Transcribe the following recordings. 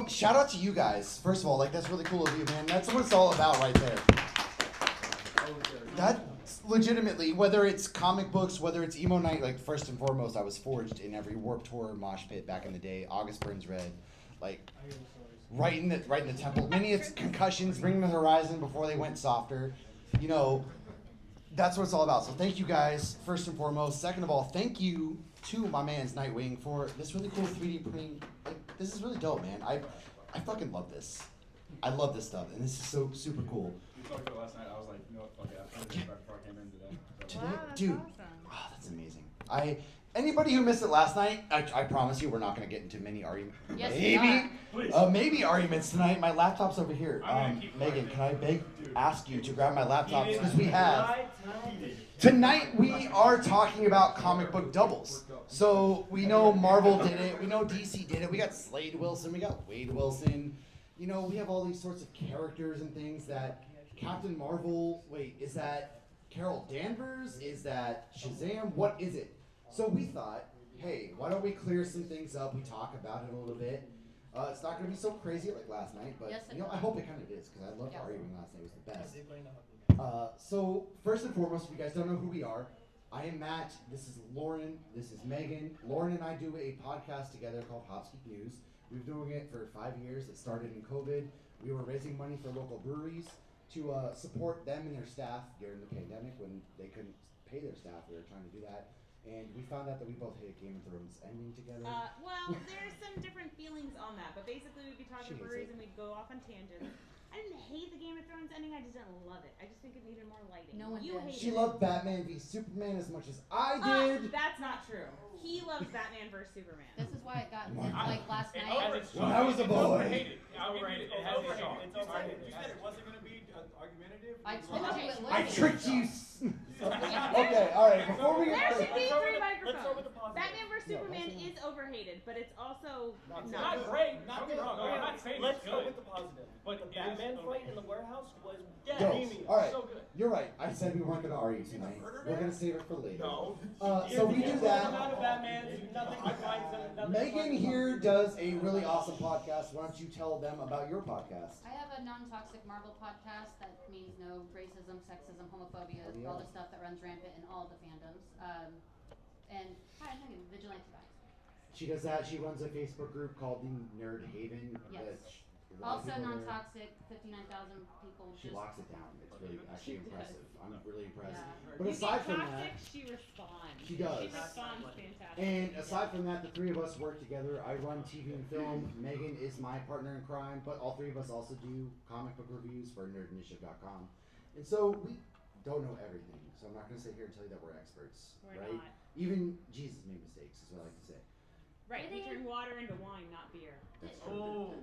shout out to you guys. First of all, like that's really cool of you, man. That's what it's all about right there. That's legitimately, whether it's comic books, whether it's emo night, like first and foremost, I was forged in every Warped Tour mosh pit back in the day. August Burns Red, like right in the temple. Many it's concussions, bring the horizon before they went softer. You know, that's what it's all about. So thank you guys, first and foremost. Second of all, thank you to my man's Nightwing for this really cool 3D printing. Like, this is really dope, man. I fucking love this. I love this stuff, and this is so super cool. We talked about it last night. I was like, you know what, fuck it. I printed it right before I came in today. So. Today, Wow, that's dude. awesome. Oh, that's amazing. Anybody who missed it last night, I promise you, we're not gonna get into many arguments. Yes, we are. Maybe arguments tonight. My laptop's over here. I'm gonna keep Megan, quiet. can I ask you to grab my laptop because we He have. did. Tonight we are talking about comic book doubles. So we know Marvel did it, we know DC did it, we got Slade Wilson, we got Wade Wilson. You know, we have all these sorts of characters and things that Captain Marvel, wait, is that Carol Danvers? Is that Shazam? What is it? So we thought, hey, why don't we clear some things up, we talk about it a little bit. It's not going to be so crazy like last night, but Yes, you know, I hope it kind of is, because I loved arguing last night, it was the best. Uh, So first and foremost, if you guys don't know who we are, I am Matt, this is Lauren, this is Megan. Lauren and I do a podcast together called Hopskeek News. We've been doing it for 5 years. It started in COVID. We were raising money for local breweries to support them and their staff during the pandemic when they couldn't pay their staff. We were trying to do that. And we found out that we both hated Game of Thrones ending together. Well, there's some different feelings on that, but basically we'd be talking She hates breweries it. and we'd go off on tangents. I didn't hate the Game of Thrones ending, I just didn't love it. I just think it needed more lighting. No one You did. hated She it. loved Batman v Superman as much as I did. That's not true. He loves Batman vs Superman. This is why it got Wow. like last It night. overrated. When I was a boy. Overrated. It's overrated. It has its charm. You said it wasn't going to be argumentative. I told you it would. I tricked you. Okay, all right. Before we There get should be Let's start three with Let's start with microphones. the positive. Batman vs No, Superman that's is overhated, but it's also It's not. not great. Not Don't get me good. wrong. I'm not saying Let's it's go good. with the positive. But the it is Batman overrated. fight in the warehouse was Yo, dreamy. all right. So good. You're right. I said we weren't gonna argue tonight. We're gonna save it for later. No. So we do Amount that. of Batman, nothing defines him. nothing Megan defines him. here does a really awesome podcast. Why don't you tell them about your podcast? I have a non-toxic Marvel podcast that means no racism, sexism, homophobia, Oh, yeah. all the stuff that runs rampant in all the fandoms. And hi, I'm Megan, Vigilante Vibes. She does that. She runs a Facebook group called the Nerd Haven. Yes. which a lot of Also people there. non-toxic, 59,000 people. She just locks it down. It's really actually She does. impressive. I'm really impressed. Yeah. But You aside get from toxic, that, she responds. She does. She responds fantastic. and aside from that, the three of us work together. I run TV and film. Megan is my partner in crime, but all three of us also do comic book reviews for nerdinitiative.com. And so we don't know everything. So I'm not going to sit here and tell you that we're experts, We're right? not. Even Jesus made mistakes, is what I like to say. Right, we turn water into wine, not beer. That's true. Oh.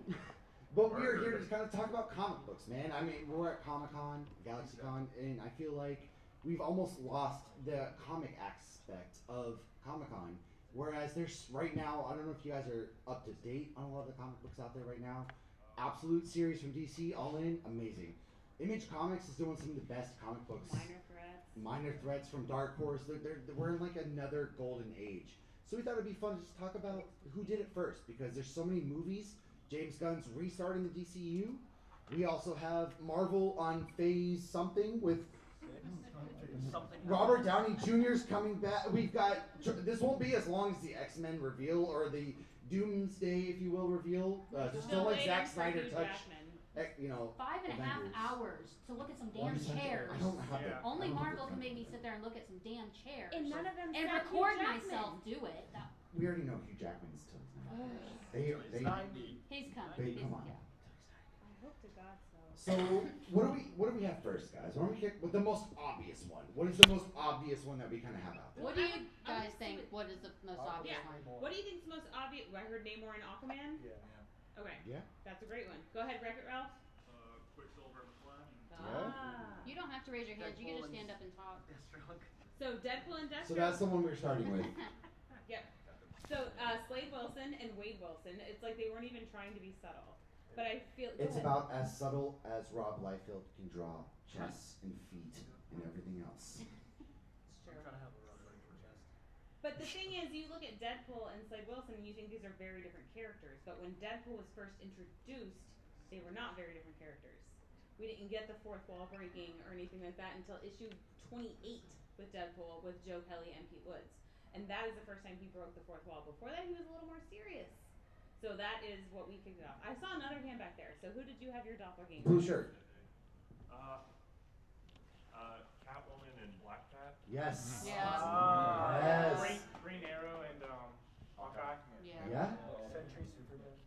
But we are here to kind of talk about comic books, man. I mean, we're at Comic-Con, GalaxyCon, and I feel like we've almost lost the comic aspect of Comic-Con. Whereas there's right now, I don't know if you guys are up to date on a lot of the comic books out there right now. Absolute series from DC, all in, amazing. Image Comics is doing some of the best comic books. Minor Threats from Dark Horse. We're in like another golden age. So we thought it'd be fun to just talk about who did it first, because there's so many movies. James Gunn's restarting the DCU. We also have Marvel on phase something with Something. Robert Downey Jr.'s coming back. We've got, this won't be as long as the X-Men reveal or the Doomsday, if you will, reveal. Just don't let Zack Snyder touch, you know, 5.5 Avengers. hours to look at some damn 1 second. chairs. I don't have Yeah. the, Only I don't have Marvel the can make time. me sit there and look at some damn chairs. And none of them and said record Hugh Jackman. myself do it. We already know Hugh Jackman's till. They, He's coming. they, He's, come on. yeah. I hope to God so. So what do we have first, guys? Why don't we kick with the most obvious one? What is the most obvious one that we kind of have out there? What do you I guys would think? see What is the most obvious Yeah. one? What do you think's the most obvious? I heard Namor and Aquaman. Yeah. Okay, Yeah. that's a great one. Go ahead, Wreck-It Ralph. Quicksilver and Flash. Ah. You don't have to raise your hands. You can just Deadpool stand up and talk. Deathstroke. So Deadpool and So Deathstroke. that's the one we're starting with. Yep. So Slade Wilson and Wade Wilson. It's like they weren't even trying to be subtle. But I feel go It's ahead. about as subtle as Rob Liefeld can draw chest and feet and everything else. It's true. I'm trying to have a rubber on your chest. But the thing is, you look at Deadpool and Slade Wilson, and you think these are very different characters. But when Deadpool was first introduced, they were not very different characters. We didn't get the fourth wall breaking or anything like that until issue 28 with Deadpool with Joe Kelly and Pete Woods. And that is the first time he broke the fourth wall. Before that, he was a little more serious. So that is what we kicked it off. I saw another hand back there. So who did you have your doppelganger? Blue shirt. Catwoman and Black Cat. Yes. Yeah. Yes. Green Arrow and Hawkeye. Yeah. Sentry, Superman.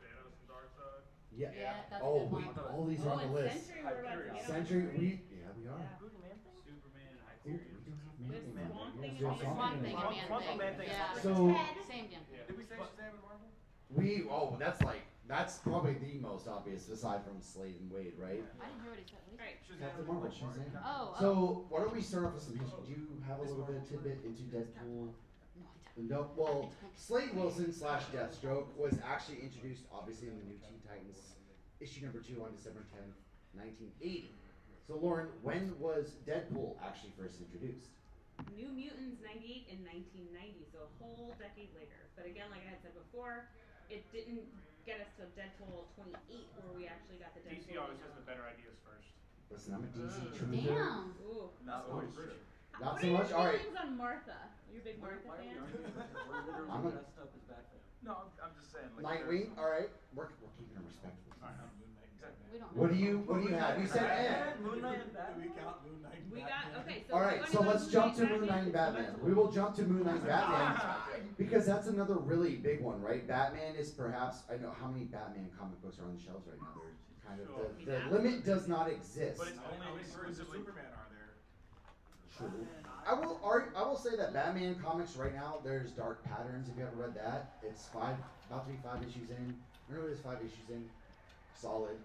Thanos and Darkseid. Yeah. Yeah, that's a Oh, good one. all these are on the and list. Sentry, we're about to get on. Century, we are. Yeah. Superman thing? Superman and Ooh, we don't have With Man Swamp Thing. Thing Yeah, and Swamp Swamp Thing. Thing and Swamp Man Thing. Thing. Yeah. So Same damn thing. Did we say Shazam and Marvel? that's probably the most obvious aside from Slade and Wade, right? I didn't hear what he said. What did he say? Captain Marvel, Shazam. Oh. So why don't we start off with some history? Do you have a little bit of tidbit into Deadpool? No, I don't. No. Well, Slade Wilson / Deathstroke was actually introduced, obviously, in the New Teen Titans issue number 2 on December 10th, 1980. So Lauren, when was Deadpool actually first introduced? New Mutants 98 and 1990, so a whole decade later. But again, like I had said before, it didn't get us to Deadpool 28 where we actually got the Deadpool. DC always has the better ideas first. Listen, I'm a DC truther. Damn. Ooh. Not always true. Not What so are your much? All right. feelings on Martha? You're a big Martha Why are we fan? arguing? We're literally I'm a- dressed up as Batman. No, I'm just saying. Like, Nightwing. All right, we're keeping them respectful. We don't know. What do you have? You said Ed. Moon Knight and Batman. We count Moon Knight and We got Batman. okay. So All right, we're so gonna go let's jump to Batman. Moon Knight and Batman. We will jump to Moon Knight and Batman because that's another really big one, right? Batman is perhaps, I know how many Batman comic books are on the shelves right now. They're kind of the limit does not exist. But it's How only many versions of exclusively. Superman are there? True. I will say that Batman comics right now, there's Dark Patterns. If you ever read that, it's about to be 5 issues in. I know it is 5 issues in. Solid.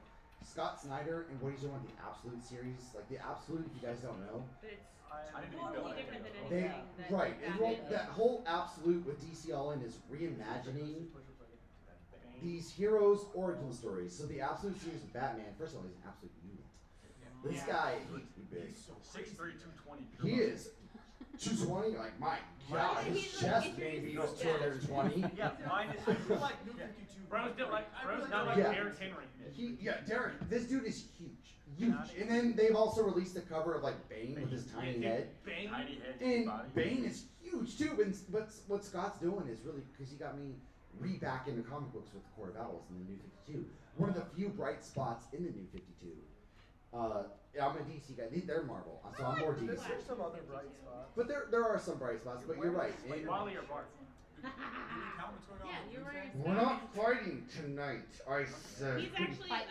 Scott Snyder and what he's doing with the Absolute series, like the Absolute, if you guys don't know, But it's I didn't totally know different than they anything that right. Batman Well, did. that whole Absolute with DC All In is reimagining these heroes' origin stories. So the Absolute series with Batman, first of all, he's an absolute unit. This guy, he's big. He's so 6'3", 220. He is 220. Like my God, his He's chest like maybe introduced was 220. Yeah, mine is. like New 52. Bro's not like Yeah. Derrick Henry. Derek, this dude is huge. And then they've also released the cover of like Bane with his tiny head. Bang. Tiny head. And body. Bane is huge too. And but what Scott's doing is really because he got me back into comic books with the Court of Owls in the New 52. One of the few bright spots in the New 52. I'm a DC guy. They're Marvel, so I'm more DC. There's some other bright spots. But there are some bright spots. But you're right. And Wally or Bart? Do we count what's going on? Yeah, with you're Blue wearing a Fang? we're not fighting tonight. I said. He's actually Fight.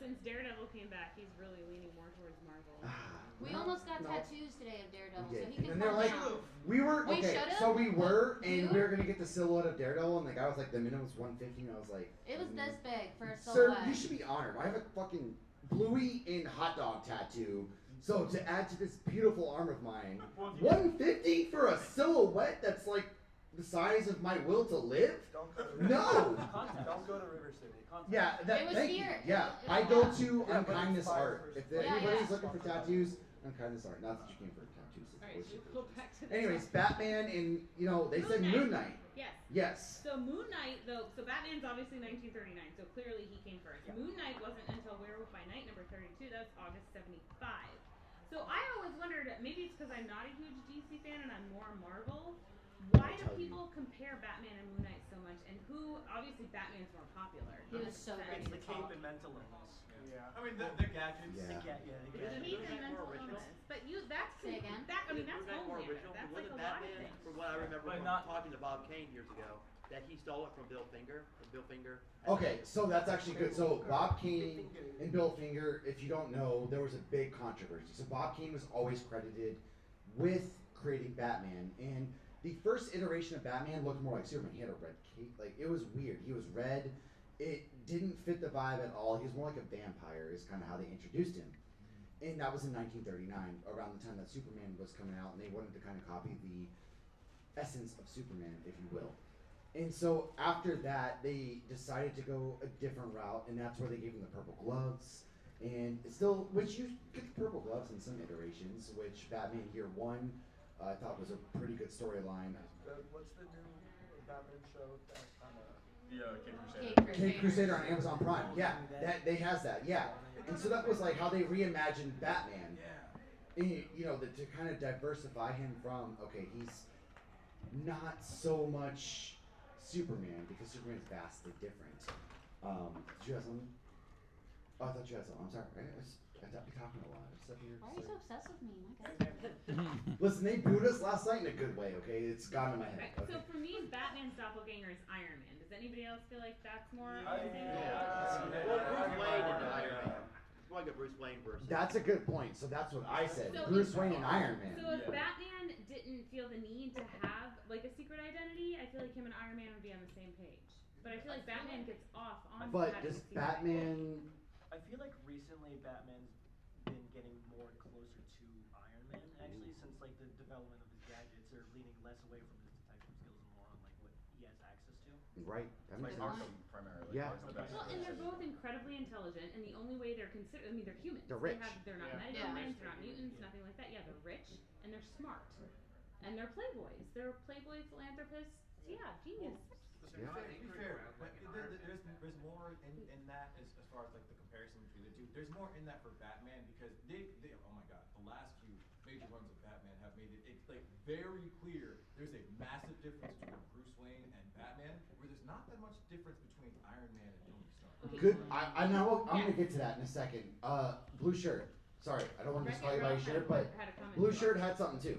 since Daredevil came back, he's really leaning more towards Marvel. We No, almost got no. tattoos today of Daredevil, We so did. he can And they're calm like, down. we were We okay. should've, So we were, but and you- we were gonna get the silhouette of Daredevil, and the guy was like, the minimum's 150, and I was like, It was this big for a Sir, silhouette. you should be honored. I have a fucking bluey and hot dog tattoo. So to add to this beautiful arm of mine, 150 for a silhouette that's like the size of my will to live? Don't go to No. Don't go to River City. Yeah, that. It was Thank here. you. Yeah, It I was go here. to Yeah, but Unkindness it's fire Art. first. If Yeah, anybody's yeah. looking for tattoos, Unkindness Art. Not that you came for tattoos. It's Alright, bullshit. so go back to the Anyways, Batman and they said Moon Moon Knight. Yes. Yes. So Moon Knight, though, so Batman's obviously 1939, so clearly he came first. Yeah. Moon Knight wasn't until Werewolf by Night number 32. That was August 75. So I always wondered, maybe it's because I'm not a huge DC fan and I'm more Marvel. Why do I'll tell you. people compare Batman and Moon Knight so much? And who? Obviously, Batman's more popular. He was so Makes ready sense. It's to the cape talk. and mental illness. Yeah. I mean, the gadgets. Yeah. The cat, yeah, the The cat. cape Moon and Knight mental more original? illness. But that's Say again? That I mean, Is that's Moon Knight more Homelander. original? That's Wasn't like a lot of Batman, things. from what I remember But from not- talking to Bob Kane years ago, that he stole it from Bill Finger. From Bill Finger. Okay, so that's actually good. So Bob Kane and Bill Finger, if you don't know, there was a big controversy. So Bob Kane was always credited with creating Batman, and the first iteration of Batman looked more like Superman. He had a red cape, like it was weird. He was red. It didn't fit the vibe at all. He was more like a vampire, is kind of how they introduced him. And that was in 1939, around the time that Superman was coming out, and they wanted to kind of copy the essence of Superman, if you will. And so after that, they decided to go a different route, and that's where they gave him the purple gloves. And it's still, which you get the purple gloves in some iterations, which Batman Year One I thought was a pretty good storyline. What's the new Batman show that kind of... Yeah, Cape Crusader. Cape Crusader on Amazon Prime. Yeah, that they has that. Yeah, and so that was like how they reimagined Batman. Yeah. And, you know, to kind of diversify him from he's not so much Superman because Superman's vastly different. Did you have something? Oh, I thought you had something. I'm sorry. I thought you're talking a lot. I just here. Why are you so obsessed with me? My God. Listen, they booed us last night in a good way. Okay, it's gone in my head. Right. Okay. So for me, Batman's doppelganger is Iron Man. Does anybody else feel like that's more? Well, Bruce Wayne and Iron Man. It's like a Bruce Wayne versus. That's a good point. So that's what I said. So Bruce Wayne and Iron Man. So if Batman didn't feel the need to have like a secret identity, I feel like him and Iron Man would be on the same page. But I feel like Batman gets off on. But does Batman? I feel like recently Batman's been getting more closer to Iron Man, actually, since like the development of his gadgets are leaning less away from his detective skills and more on like what he has access to. Right. That Like makes sense. Arkham primarily. Yeah. Arkham's the best. Well, and they're both incredibly intelligent, and the only way they're considered, I mean, they're humans. They're rich. They're not Yeah. metahumans, they're not mutants, nothing like that. Yeah, they're rich, and they're smart. And they're playboys. They're playboy philanthropists. Yeah, genius. Yeah. To be fair, but there's more in that as far as like the comparison between the two. There's more in that for Batman because they oh my god, the last few major runs of Batman have made it's like very clear there's a massive difference between Bruce Wayne and Batman, where there's not that much difference between Iron Man and Tony Stark. Okay. Good. I know. I'm gonna get to that in a second. Blue shirt. Sorry, I don't want to just call you by your shirt, but Had a comment. blue shirt had something too.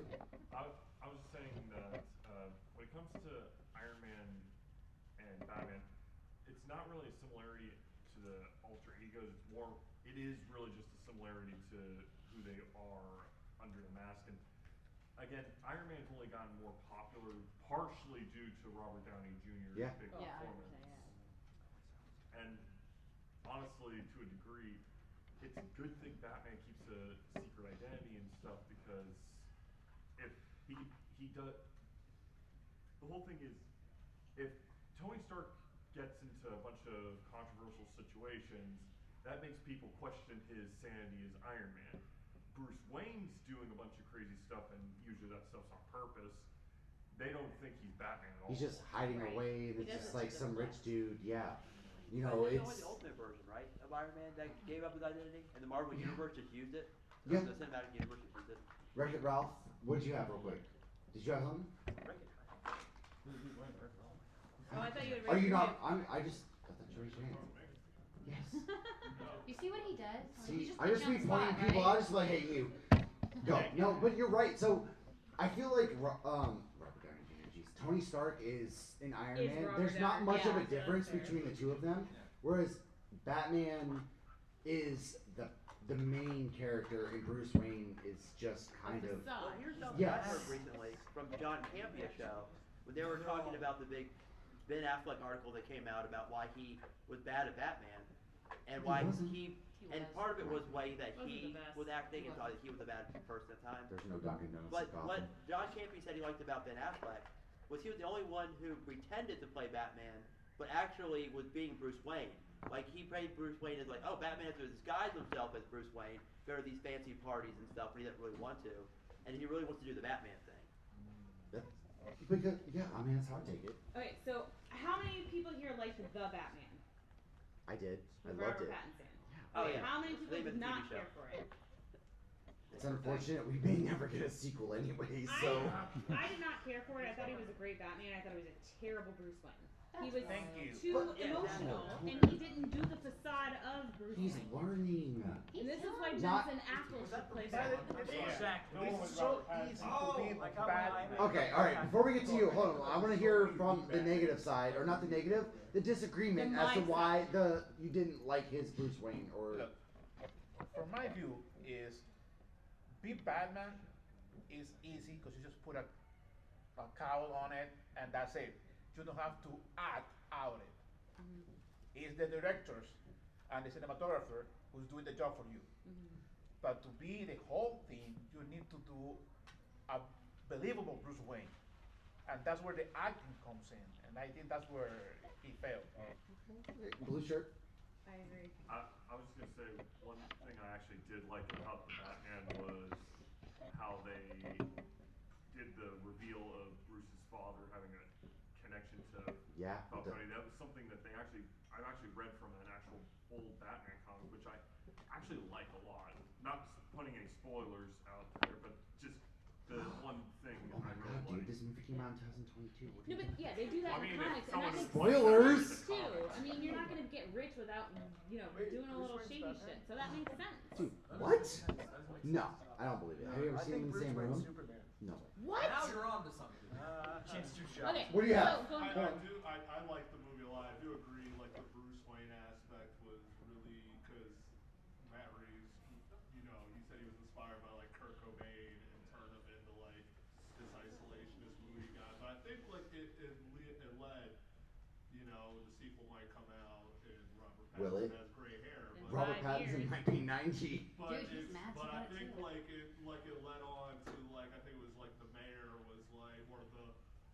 I was just saying that when it comes to Iron Man and Batman, it's not really a similarity to the alter egos. It's more, it is really just a similarity to who they are under the mask. And again, Iron Man's only gotten more popular partially due to Robert Downey Jr.'s Yeah. big Yeah, I would performance. say, yeah. And honestly, to a degree, it's a good thing Batman keeps a secret identity and stuff because if he does, the whole thing is if Tony Stark gets into a bunch of controversial situations, that makes people question his sanity as Iron Man. Bruce Wayne's doing a bunch of crazy stuff, and usually that stuff's on purpose. They don't think he's Batman at all. He's just hiding Right. away, and He it's just doesn't like see some the rich flaws. dude. Yeah. You But know, there's it's only the ultimate version, right, of Iron Man that gave up his identity, and the Marvel Universe just used it. Yeah. The cinematic universe just used it. Wreck-It Ralph. What'd you have, real quick? Did you have something? Oh, I thought you had Are you raised not? your hand. I thought you raised your hand. Yes. You see what he does? Like, See, he just I just put be you on the pointing spot, people. right? I just like, hey, you. Go. No, but you're right. So, I feel like Robert Downey Jr. Geez, Tony Stark is an Iron Is Man. Robert There's not Downey, much of yeah, a so difference that's fair. between the two of them. Whereas Batman is the main character, and Bruce Wayne is just kind of. Well, here's something Yes. I heard recently from John Campia's show when they were talking about the big Ben Affleck article that came out about why he was bad at Batman and why wasn't. he He and was. part of it was way that Wasn't he the best. was acting He and thought that he was a bad person at the time. There's no Dunkin' Donuts. But in what Gotham. John Campea said he liked about Ben Affleck was he was the only one who pretended to play Batman, but actually was being Bruce Wayne. Like he played Bruce Wayne as like, oh, Batman has to disguise himself as Bruce Wayne, go to these fancy parties and stuff, but he doesn't really want to, and he really wants to do the Batman thing. Because I mean that's how I take it. Okay, so how many people here liked the Batman I did. I with loved Robert it. Pattinson? Oh, Okay, yeah. how many people They made did the TV not show. care for it? It's unfortunate we may never get a sequel anyway. So. I did not care for it. I thought he was a great Batman. I thought he was a terrible Bruce Wayne. He was Thank too But- emotional, Yeah. and he didn't do the facade of Bruce He's Wayne. learning. And this is why Not- Jensen Ackles should play Yeah. Batman. Exactly. It's so easy to be like bad. Okay, all right. Before we get to you, hold on. I want to hear from the negative side, or not the negative, the disagreement The as to mindset. why you didn't like his Bruce Wayne or. Look, from my view, is be Batman is easy because you just put a cowl on it and that's it. You don't have to act out it. It's the directors and the cinematographer who's doing the job for you. But to be the whole thing, you need to do a believable Bruce Wayne, and that's where the acting comes in. And I think that's where he failed. Blue shirt. I agree. I was just gonna say one thing I actually did like about the Batman was how they Yeah. about Tony. That was something that I've actually read from an actual old Batman comic, which I actually like a lot. Not putting any spoilers out there, but just the one thing Oh my I god, really dude, like. this movie came out in 2022. What do No, you but think? yeah, they do that Well, I in mean, comics, if and that someone makes Spoilers! sense too. I mean, you're not gonna get rich without, doing a little shady shit. So that makes sense. Dude, what? No, I don't believe it. Have you ever seen them in the same room? Superman. No. What? Now you're on to something. Chance to shot. Okay. What do you have? So, I like the movie a lot. I do agree, like the Bruce Wayne aspect was really because Matt Reeves, he said he was inspired by like Kurt Cobain and turned him into like this isolationist movie guy. But I think like it led, the sequel might come out and Robert Will it? Pattinson has gray hair. In But Robert 5 Pattinson years. might be 90. Dude, he's mad but I about it think too. it led on to like I think it was like the mayor was like or the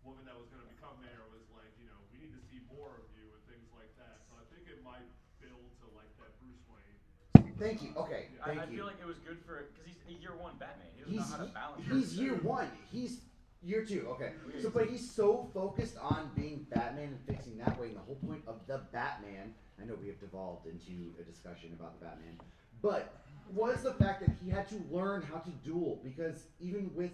woman that was gonna become mayor was like, we need to see more of you and things like that. So I think it might build to like that Bruce Wayne. Thank you. Okay, thank I you. feel like it was good for because he's a year one Batman. He doesn't know how to balance. He's year one. He's year two. Okay. So, but he's so focused on being Batman and fixing that way. And the whole point of the Batman, I know we have devolved into a discussion about the Batman, but was the fact that he had to learn how to duel because even with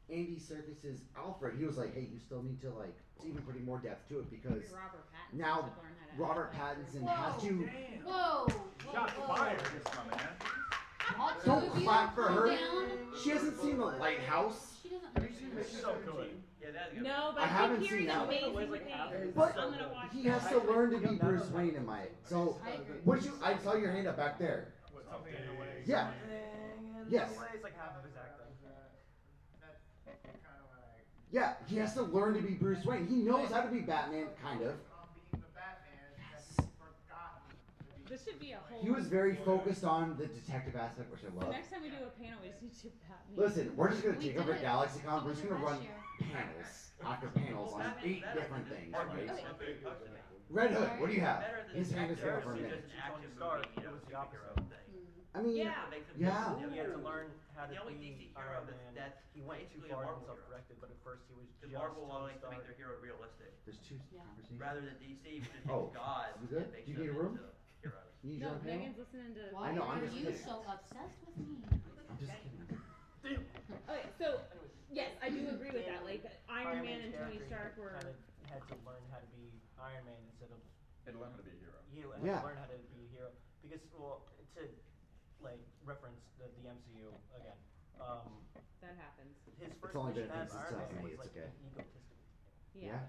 Andy Serkis's Alfred, he was like, hey, you still need to like, it's even putting more depth to it because Robert Pattinson now should learn how to Robert act like Pattinson has to. Whoa! Shots fired, my man. Also, Don't if you clap for calm her. down, She hasn't seen The Lighthouse. she doesn't Have you seen It's Mission so 17? good. Yeah, that's good. No, but I I haven't keep hearing seen that one. amazing Like half of things. it. But I'm gonna watch he that. has to learn to be Bruce Wayne in my. So, I agree. what you? I saw your hand up back there. Something in the way. Yeah. Yes. It's like half of his acting. Yeah, he has to learn to be Bruce Wayne. He knows how to be Batman, kind of. This should be a whole. He was very focused on the detective aspect, which I So love. next time we do a panel, we just need to do Batman. Listen, we're just gonna We take did over it. GalaxyCon. We're just gonna run Last year. panels after panels on Batman- 8 Batman different is things, just right? something that touched me. Red Hood, what do you have? Better than His hand is Detective up for a is minute. just an action Stark, movie, it was the superhero opposite. thing. I mean, Yeah. That makes him Yeah. different. He had to learn how to The only be DC hero Iron that's- Man. that's He went too basically a far and Marvel hero. self-directed, but at first he was Because just Marvel Tony likes to make Stark. their hero realistic. There's two Yeah. conversations. Rather than DC, which is Oh, God you good? and makes Do you them need a room? into heroes. You need No, your own panel? Megan's listening to. Why I know, I'm are just you kidding. so obsessed with me? I'm just kidding. Okay, so yes, I do agree with that. Like Iron Man and Tony character, Stark he were. kind of had to learn how to be Iron Man instead of And learn how to be a hero. he had Yeah. to learn how to be a hero because to like reference the MCU again. That happens. His first only mission been as since Iron Man 2008, was it's like okay. egotistical. Yeah.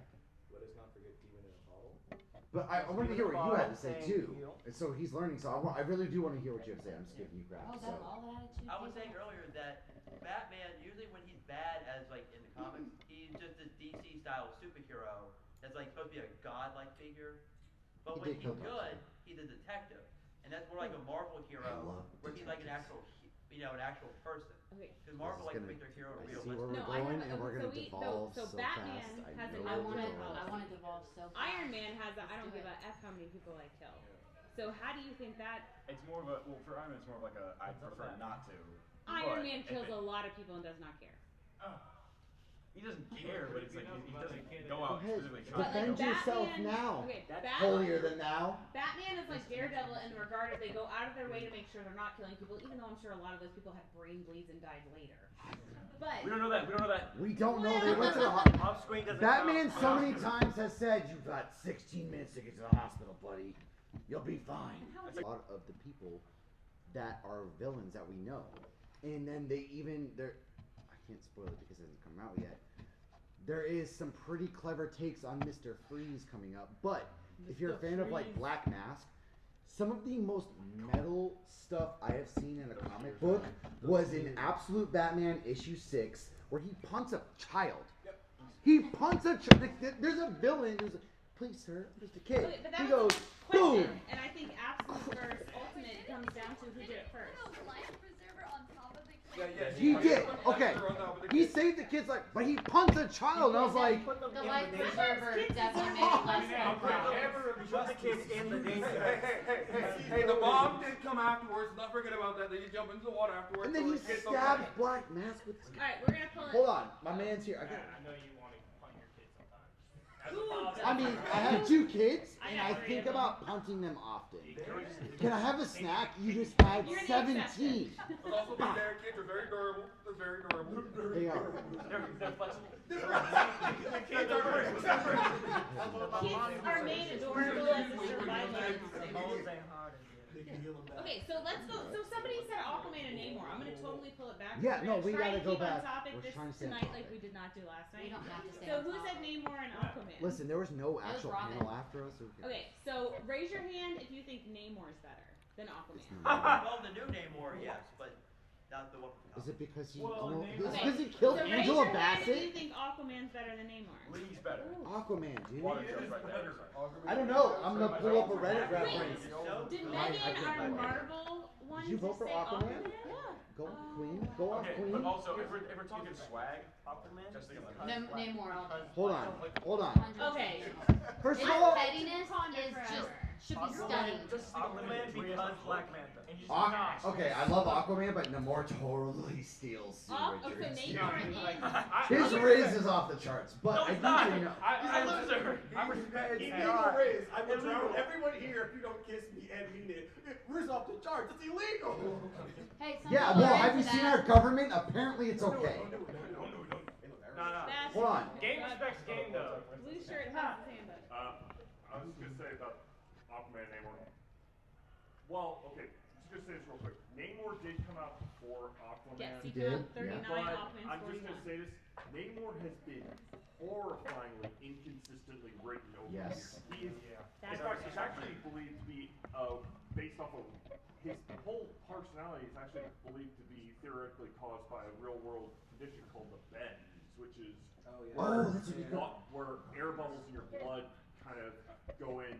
Let us not forget Demon in a Bottle. But I wanted to hear what you had to say Thank too. you. And so he's learning, so I really do want to hear what you have to say. I'm just giving you crap. Oh, So. that's all that attitude. I was people saying have. earlier that Batman, usually when he's bad as like in the comics, he's just this DC style superhero that's like supposed to be a godlike figure. But He when did he's kill good, Doctor. he's a detective. And that's more like a Marvel I hero love where he's like an actual an actual person. Okay. Because Marvel This is likes to gonna- make their hero I see realistic. where we're No, I going, have- and we're okay, gonna so we- devolve so so Batman fast. I has know an I we're want to. devolving. I want to devolve so fast. Iron Man has a. I don't Let's do give it. a f how many people I kill. So how do you think that It's more of a for Iron Man, it's more of like a I It's not prefer bad. not to. Iron But Man if kills it- a lot of people and does not care? He doesn't care, but it's like he doesn't go Go out ahead. specifically But, trying like, Defend yourself Batman- now. Okay, Holier than thou. Batman is like Daredevil in regard of they go out of their way to make sure they're not killing people, even though I'm sure a lot of those people had brain bleeds and died later. But We don't know that. We don't know that. We don't know. They Well- went to the Off screen doesn't Batman count. so many times has said, "You've got 16 minutes to get to the hospital, buddy. You'll be fine." A lot of the people that are villains that we know, and then I can't spoil it because it hasn't come out yet. There is some pretty clever takes on Mr. Freeze coming up, but if you're a fan of like Black Mask, some of the most metal stuff I have seen in a comic book was in Absolute Batman issue 6, where he punts a child. He punts a child. There's a villain who's like, "Please, sir, just a kid." okay, but that He was goes, a question, boom. and I think Absolute versus Ultimate comes down to who did it first. He did. Okay. He saved the kid's life, but he punts a child, and I was like, The life preserver definitely made it less than Put the kid in the danger. Hey, the bomb did come afterwards. Let's not forget about that. Then you jump into the water afterwards. and then so he the kid's stabs okay. Black Mask with his. All right, we're gonna pull it. Hold on, my man's here. I I know you want to punt your kid sometimes. I mean, I have 2 kids, and I think about punting them often. Can I have a snack? You just had 17. But also, these kids are very durable. They're very durable. They are. They're flexible. Kids are very Kids are made adorable as a survival instinct. Okay, so let's go. So somebody said Aquaman and Namor. I'm gonna totally pull it back. Yeah, no, we Try gotta to go keep back. on topic We're this trying to stay on tonight topic. like we did not do last night. We don't have to stay So on who topic. said Namor and Aquaman? Listen, there was no It was actual Robin. panel after us. So Okay, so raise your hand if you think Namor is better than Aquaman. Well, the new Namor, yes, but not the one from the Is it because he Well, almost, Namor- it's because he killed so raise Angela your hand if you Bassett? think Aquaman's better than Namor. Lee's better. Aquaman, dude. Water jumps right there. I don't know. I'm gonna pull up a Reddit Wait, reference. did I Megan, couldn't our vote. Marvel one, Did you vote for say Aquaman? Yeah. Go Queen. Go on Okay, Queen. but also if we're talking swag, Aquaman? just think about No, Namor. Hold on. Hold on. 100%. Okay. First of His all, pettiness is just should be stunning. Aquaman because Black Manta. Okay, I love Aquaman, but Namor totally steals Sue Okay, Richards. Namor His Riz is off the charts, but I think you know. I loser. I respect Riz. I will drown everyone here if you don't kiss me and mean it. Riz off the charts. It's illegal. Hey, some Yeah, people well, are have you into seen that. our government? Apparently, it's okay. No. That's Hold on. Game respects game though. Blue shirt has his hand up. I was just gonna say about Aquaman and Namor. Well, okay, just gonna say this real quick. Namor did come out before Aquaman. Yes, he He came out did, 39, yeah. Aquaman's I'm just 41. gonna say this. Namor has been horrifyingly inconsistently written over the Yes. years. He is, That's it's actually believed to be based off of his whole personality is actually believed to be theoretically caused by a real world condition called the bends, which is Oh, that's a good one. where air bubbles in your blood kind of go in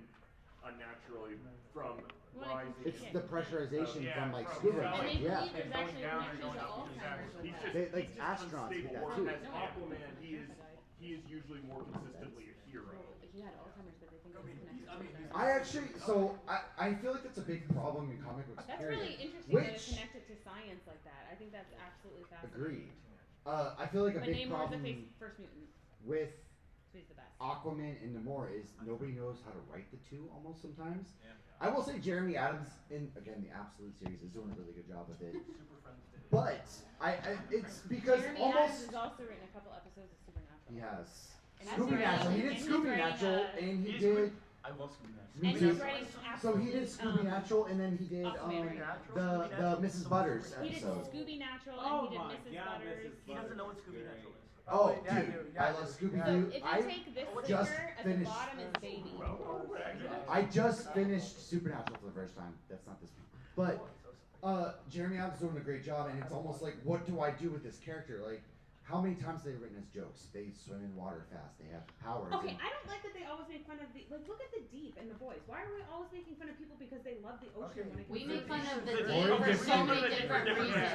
unnaturally from rising. It's the pressurization Yeah, from like from- scuba. yeah. And they Yeah. believe there's actually a down and connection going to up. Alzheimer's with He's that. just, They- like he's just astronauts unstable. get that Whereas too. Aquaman, he is usually more consistently a hero. He had Alzheimer's, but they think it's connected. I mean, to I actually, so I feel like that's a big problem in comic books. That's period. really interesting that it's Which, connected to science like that. I think that's absolutely fascinating. agreed. I feel like a But big Namor's the problem first mutant, with so he's the best. Aquaman and Namor is nobody knows how to write the two almost sometimes. Yeah. I will say Jeremy Adams in again the Absolute series is doing a really good job with it. Super Friends did it. But it's because Jeremy almost Adams has also written a couple episodes of Supernatural. he has And Scooby he's Natural. He writing- did and he's Scooby writing, Natural and he he's did I love Scooby Natural. Me and too. he's writing So he did Absolute, Scooby Natural and then he did Aquaman. the Mrs. Butters He did episode. Scooby Natural Oh and he did my Mrs. God, Butters. He doesn't know what Scooby Natural is. Oh, Yeah, dude, dude, I yeah. love Scooby So Doo. if you I take this just sticker at the finished. bottom is baby. I just finished Supernatural for the first time. That's not this one. But Jeremy Adams is doing a great job, and it's almost like, what do I do with this character? Like, how many times have they written as jokes? They swim in water fast. They have powers. Okay, and- I don't like that they always make fun of the look at the Deep and the boys. Why are we always making fun of people because they love the ocean when it We comes make to fun of the Or deep for different- so many different reasons.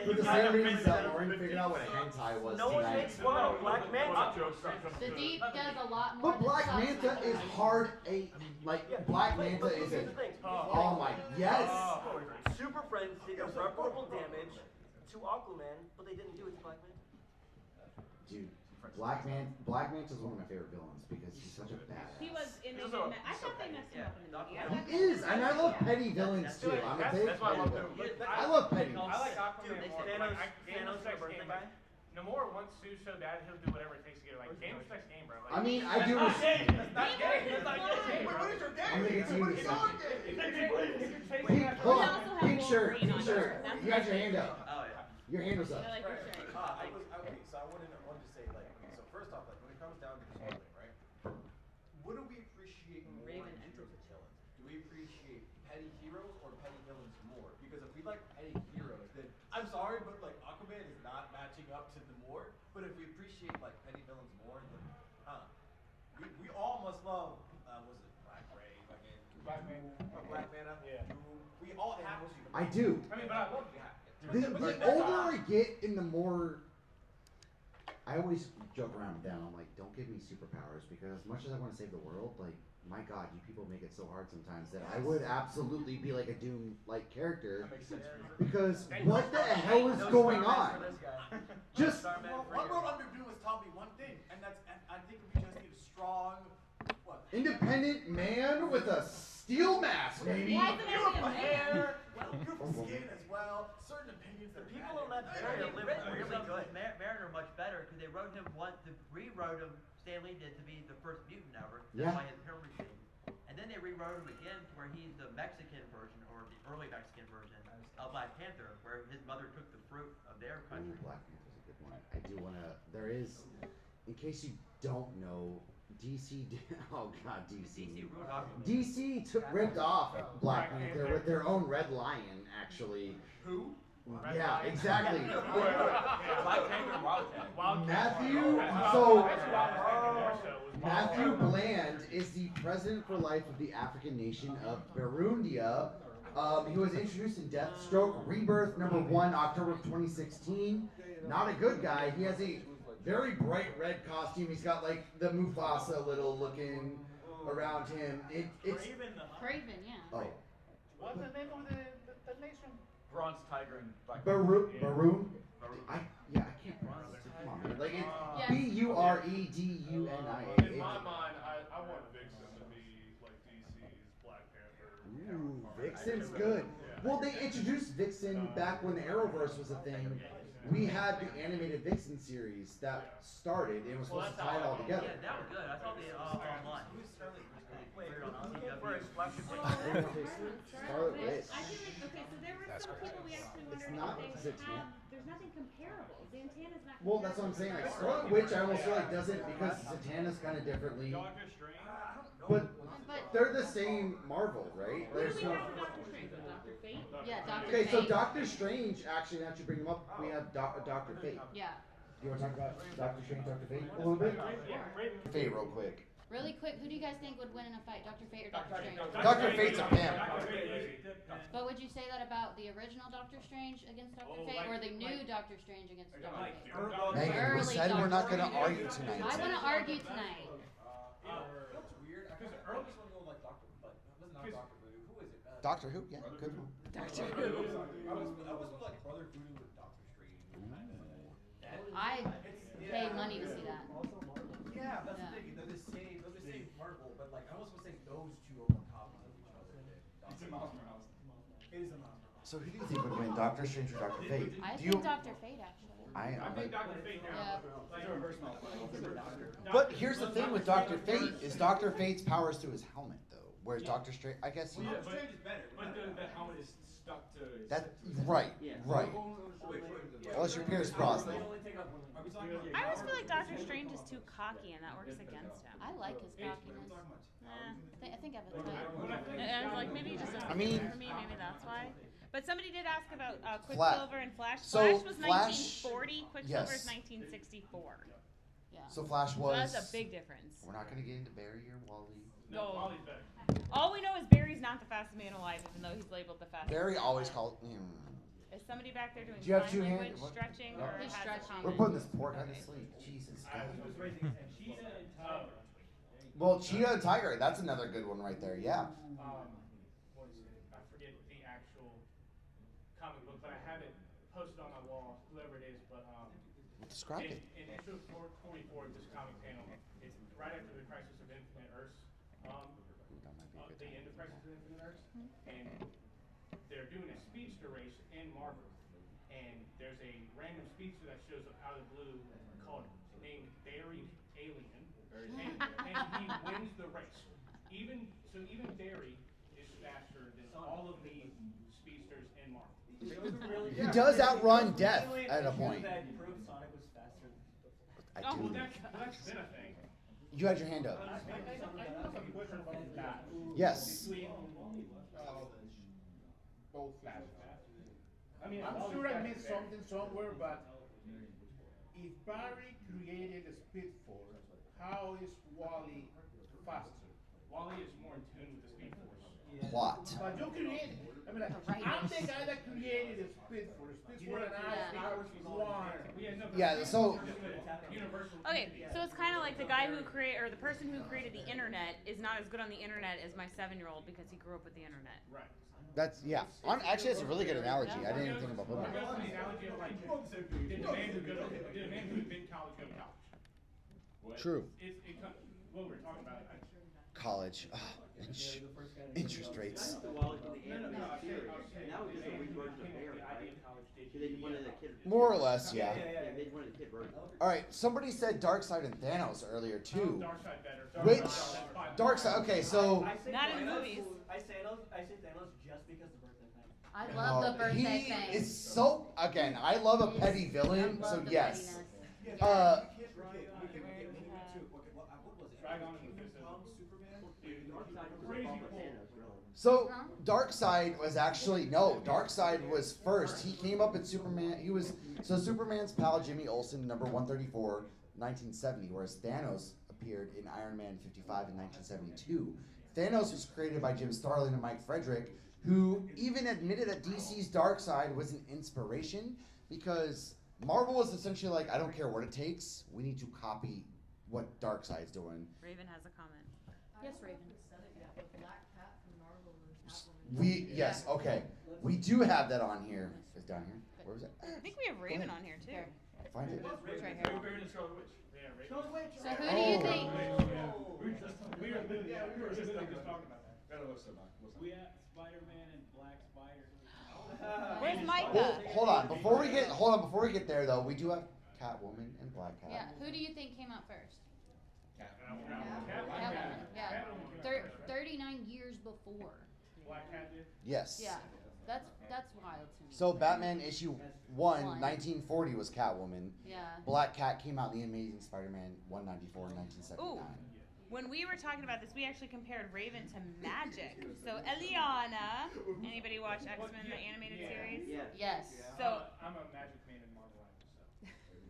For the same reason that Lauren figured out what a hentai was No one tonight. makes fun of Black Manta. The deep does a lot more But than Black substance. Manta is hard A. Like, Black Manta is a. Here's the thing. Oh my, yes! Super Friends did irreparable damage to Aquaman, but they didn't do it to Black Manta. Dude, Black Manta's one of my favorite villains because he's such a badass. He was in the I thought they messed him up in the movie. I thought He is, and I love petty villains too. I'm a big That's why I petty love villain. him. I love petty. I like Aquaman Dude, more. Thanos- Game Thanos respects birthday game. guy? Namor wants to so bad he'll do whatever it takes to get it. Like game respects game, bro. Like, I mean, I do. That's not gay. Namor That's not gay. is That's not fine. gay. Wait, what is your game? I'm gonna get to you What in a is your second. game? Pink, hold We on. also have Pink shirt, Wolverine pink on shirt. there. That's You got your hand up. Oh yeah. Your hand was up. I like your shirt. Okay, so I wanted to say, like, okay, so first off, like, when it comes down to this whole thing, right? What do we appreciate more Raven in entered terms of villains? Do we appreciate petty heroes or petty villains more? Because if we like petty heroes, then I'm sorry, but like Aquaman is not matching up to Namor. But if we appreciate like petty villains more, then we all must love was it Black Ray, fucking Black Manta. Black Manta? Yeah. Doom. We all have to. I do. I mean, but I love The older I get, and the more I always joke around with them. I'm like, don't give me superpowers because as much as I want to save the world, like my God, you people make it so hard sometimes that I would absolutely be like a Doom-like character. That makes sense. Because what the hell is going on? Just One world under Doom has taught me one thing, and I think we just need a strong, independent man with a steel mask, maybe. Why is it beautiful only a hair, beautiful skin as well, certain opinions that People in that They area live wrote really good. Mariner much better because they wrote him rewrote him. Stan Lee did to be the first mutant ever. Yeah. By his hair machine. And then they rewrote him again to where he's the Mexican version or the early Mexican version of Black Panther, where his mother took the fruit of their country. Ooh, Black Panther's a good one. I do wanna. There is, in case you don't know, DC. Oh God, DC. DC ripped off Black Panther with their own Red Lion, actually. Who? Yeah, exactly. Black Panther, Wildcat. Matthew. So Matthew Bland is the president for life of the African nation of Burundia. He was introduced in Deathstroke Rebirth #1, October of 2016. Not a good guy. He has a very bright red costume. He's got like the Mufasa little looking around him. It's Craven, yeah. oh. What's the name of the nation? Bronze Tiger and Black Baroon. I can't pronounce it. Come on, man. Like it's Bureduni. In my mind, I want Vixen to be like DC's Black Panther. Ooh, Vixen's good. Well, they introduced Vixen back when the Arrowverse was a thing. We had the animated Vixen series that started. It was supposed to tie it all together. Yeah, that was good. I saw the online. Scarlet Witch. I feel like, okay, so there were some people we actually wondered It's not if they Zatanna. have, there's nothing comparable. Zatanna's not comparable. Well, that's what I'm saying. Like Scarlet Witch, I almost feel like doesn't because Zatanna's kind of differently. Doctor Strange. But they're the same Marvel, right? Who do There's we no. have for Doctor Strange? Doctor Fate? Yeah, Doctor Okay, so Fate. Doctor Strange, actually, now that you bring him up, we have Doctor Fate. Yeah. You want to talk about Doctor Strange, Doctor Fate a little bit? Fate, real quick. Really quick, who do you guys think would win in a fight, Doctor Fate or Doctor Strange? Doctor Fate's a pimp. But would you say that about the original Doctor Strange against Doctor Fate, or the new Doctor Strange against Doctor Fate? Megan, we Early said we're not Doctor going to argue tonight. I want to argue tonight. That's weird. I just want to go like Doctor, but it was not Doctor Voodoo. Who is it? Doctor Who? Yeah, good one. Doctor Who? I was with like Brother Voodoo with Doctor Strange. I pay money to see that. Yeah, that's Yeah. the thing. They're the same Marvel, but like I almost want to say those two are more copies of each other. It's a Miles Morales. It is a Miles Morales. So who do you think would win, Doctor Strange or Doctor Fate? I Do you? think Doctor Fate, actually. I I think Doctor Fate now. Yeah. It's a reverse Miles Morales. But here's the thing with Doctor Fate is Doctor Fate's powers through his helmet, though. Whereas Doctor Strange, I guess. Well, yeah, Doctor Strange is better. But the helmet is stuck to his That right, right. Unless you're Pierce Brosnan. I always feel like Doctor Strange is too cocky and that works against him. I like his cockiness. I think I've been And like maybe he just doesn't I mean- for me, maybe that's why. But somebody did ask about Flash. Quicksilver and Flash. So, Flash was Flash- 1940, Quicksilver is yes. 1964. Yeah. So Flash So was. that's a big difference. We're not gonna get into Barry or Wally. No. Wally's better. All we know is Barry's not the fastest man alive, even though he's labeled the fastest. Barry man always alive. called. Is somebody back there doing Do you have sign 2 hands? language, What? stretching, No. or He's has a stretching. comment? We're putting this poor guy to sleep. Jesus. God. She's a tiger. Well, Cheetah and Tiger. That's another good one right there. Yeah. What is it? I forget the actual comic book, but I have it posted on my wall, whoever it is. But Describe it. in issue 424 of this comic panel, it's right after the Crisis of Infinite Earths. The end of Crisis of Infinite Earths, and they're doing a speedster race in Marvel, and there's a random speedster that shows up out of the blue called named Barry Alien, and he wins the race. Even Barry is faster than all of the speedsters in Marvel. He does outrun Death at a point. That proved Sonic was faster. I Oh, do. That's been a thing. You had your hand up. I have a question about that. Yes. Both Flash. I mean, I'm sure I missed something somewhere, but if Barry created a Speed Force, how is Wally faster? Wally is more in tune with the Speed Force. Plot. But you created. I I mean, like, The writers. I'm the guy that created the Speed Force. Speed Force and I was one. Yeah, so Okay, so it's kind of like the guy the person who created the internet is not as good on the internet as my 7-year-old because he grew up with the internet. Right. that's actually that's a really good analogy. I didn't even think about Well, putting it that. goes to the analogy of like, did the man who had been in college go to college? True. What we're talking about. College. Oh, interest rates. Well, it's the animated series. Now it's just a reversion of Mary, right? They just wanted the kid. More or less, yeah. They just wanted the kid version. All right, somebody said Darkseid and Thanos earlier too. Darkseid better. Which Darkseid? Okay, so Not in the movies. I say Thanos just because the birthday thing. I love the birthday he thing. is so. Again, I love a petty villain, I love so the yes. pettiness. So Darkseid was actually Darkseid was first. He came up in Superman. Superman's pal Jimmy Olsen, number 134, 1970, whereas Thanos appeared in Iron Man 55 in 1972. Thanos was created by Jim Starlin and Mike Frederick, who even admitted that DC's Darkseid was an inspiration because Marvel was essentially like, I don't care what it takes, we need to copy what Darkseid's doing. Raven has a comment. Yes, Raven. Yes, okay. We do have that on here. It's down here. Where was it? I think we have Raven on here too. Find it. It's right here. So who do you think? We were just talking about that. We have Spider-Man and Black Spider. Where's Micah? Well, hold on. Before we get there though, we do have Catwoman and Black Cat. Yeah, who do you think came out first? Catwoman. Catwoman. Yeah. 39 years before. Black Cat did? Yes. Yeah. That's wild to me. So Batman issue 1, 1940 was Catwoman. Yeah. Black Cat came out in The Amazing Spider-Man 194 in 1979. When we were talking about this, we actually compared Raven to Magic. So Eliana, anybody watch X-Men, the animated series? Yes. So I'm a Magic Man in Marvel so.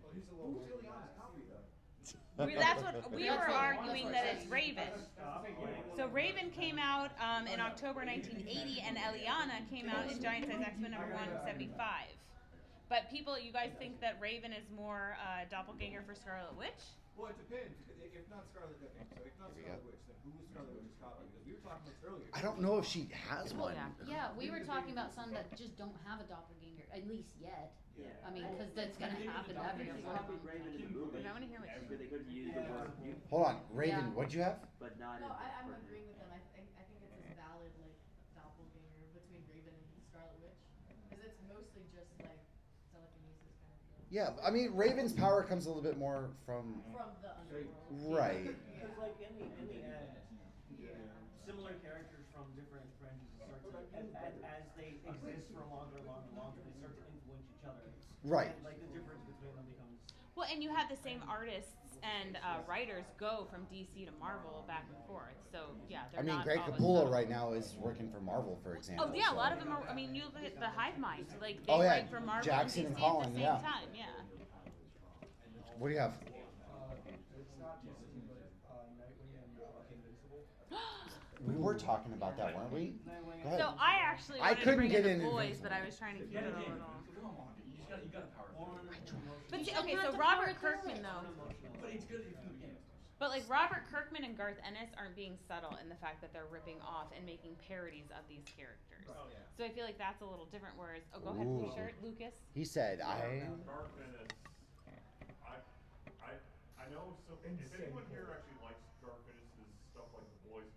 Well, he's a little Eliana's copy though. that's what we were arguing that it's Raven. So Raven came out in October 1980, and Eliana came out in Giant Size X-Men number 175. But you guys think that Raven is more doppelganger for Scarlet Witch? Well, it depends. If not Scarlet Witch, then who was Scarlet Witch's copy? Because we were talking about this earlier. I don't know if she has one. Yeah, we were talking about some that just don't have a doppelganger, at least yet. Yeah. I mean, because that's gonna happen to everyone. Raven in the movie. I want to hear what you They could use the word mutant, Hold on, Raven, Yeah. what'd you have? but not in. I'm agreeing with them. I think it's as valid like doppelganger between Raven and Scarlet Witch, because it's mostly just like telekinesis kind of thing. Yeah, I mean Raven's power comes a little bit more from the underworld. right. Because like in the end, similar characters from different franchises start to, as they exist for longer, they start to influence each other. Right. And like the difference between them becomes. Well, and you have the same artists and writers go from DC to Marvel back and forth. So yeah, they're I mean, not Greg always Capullo settled. right now is working for Marvel, for example. Oh yeah, a so- lot of them are. I mean, you look at the Hive Mind, like they Oh, yeah, write for Marvel Jackson and and DC Collin, at the same yeah. time. Yeah. What do you have? It's not just Nightwing and Invincible. We were talking about that, weren't we? Go ahead. So I actually I wanted to couldn't bring get in the in boys, Invincible. but I was trying to keep it a little. Come on, you got a power. But You see, don't okay, have so to Robert power through Kirkman it. though. But it's good from the beginning. But like Robert Kirkman and Garth Ennis aren't being subtle in the fact that they're ripping off and making parodies of these characters. Oh, yeah. So I feel like that's a little different. Whereas, go ahead, Ooh. Lucas. He said, I. Garth Ennis. I know some. If anyone here actually likes Garth Ennis's stuff like The Boys,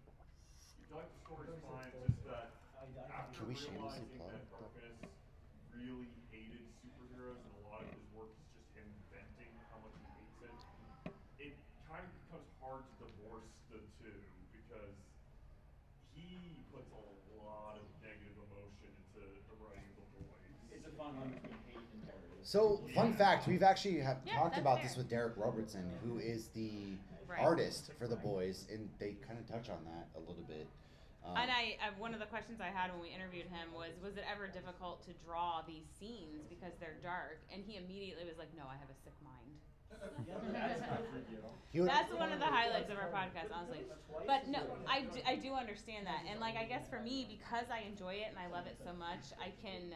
if you like the story's fine. It's just that after Can we shamelessly realizing plug that Garth Ennis really hated superheroes and a lot of his work is just him venting how much he hates it, it kind of becomes hard to divorce the two because he puts a lot of negative emotion into the writing of The Boys. It's a fun line between hate and parody. So, fun fact, we've actually talked that's about fair. this with Derek Robertson, who is the Right. artist for The Boys, and they kind of touch on that a little bit. And one of the questions I had when we interviewed him was it ever difficult to draw these scenes because they're dark? And he immediately was like, no, I have a sick mind. That's one of the highlights of our podcast, honestly. But no, I do understand that. And like, I guess for me, because I enjoy it and I love it so much, I can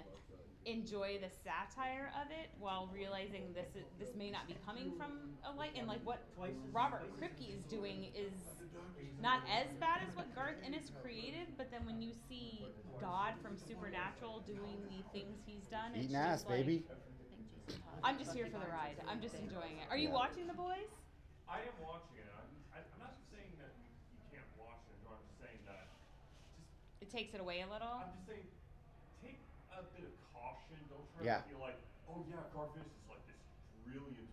enjoy the satire of it while realizing this may not be coming from a light. And like what Robert Kripke is doing is not as bad as what Garth Ennis created, but then when you see God from Supernatural doing the things he's done, it's Eating ass, just like, baby. I'm just here for the ride. I'm just enjoying it. Are you watching The Boys? I am watching it. I'm not saying that you can't watch it. No, I'm just saying that It takes it away a little. I'm just saying take a bit of caution. Don't try Yeah. to feel like, oh yeah, Garfish is like this brilliant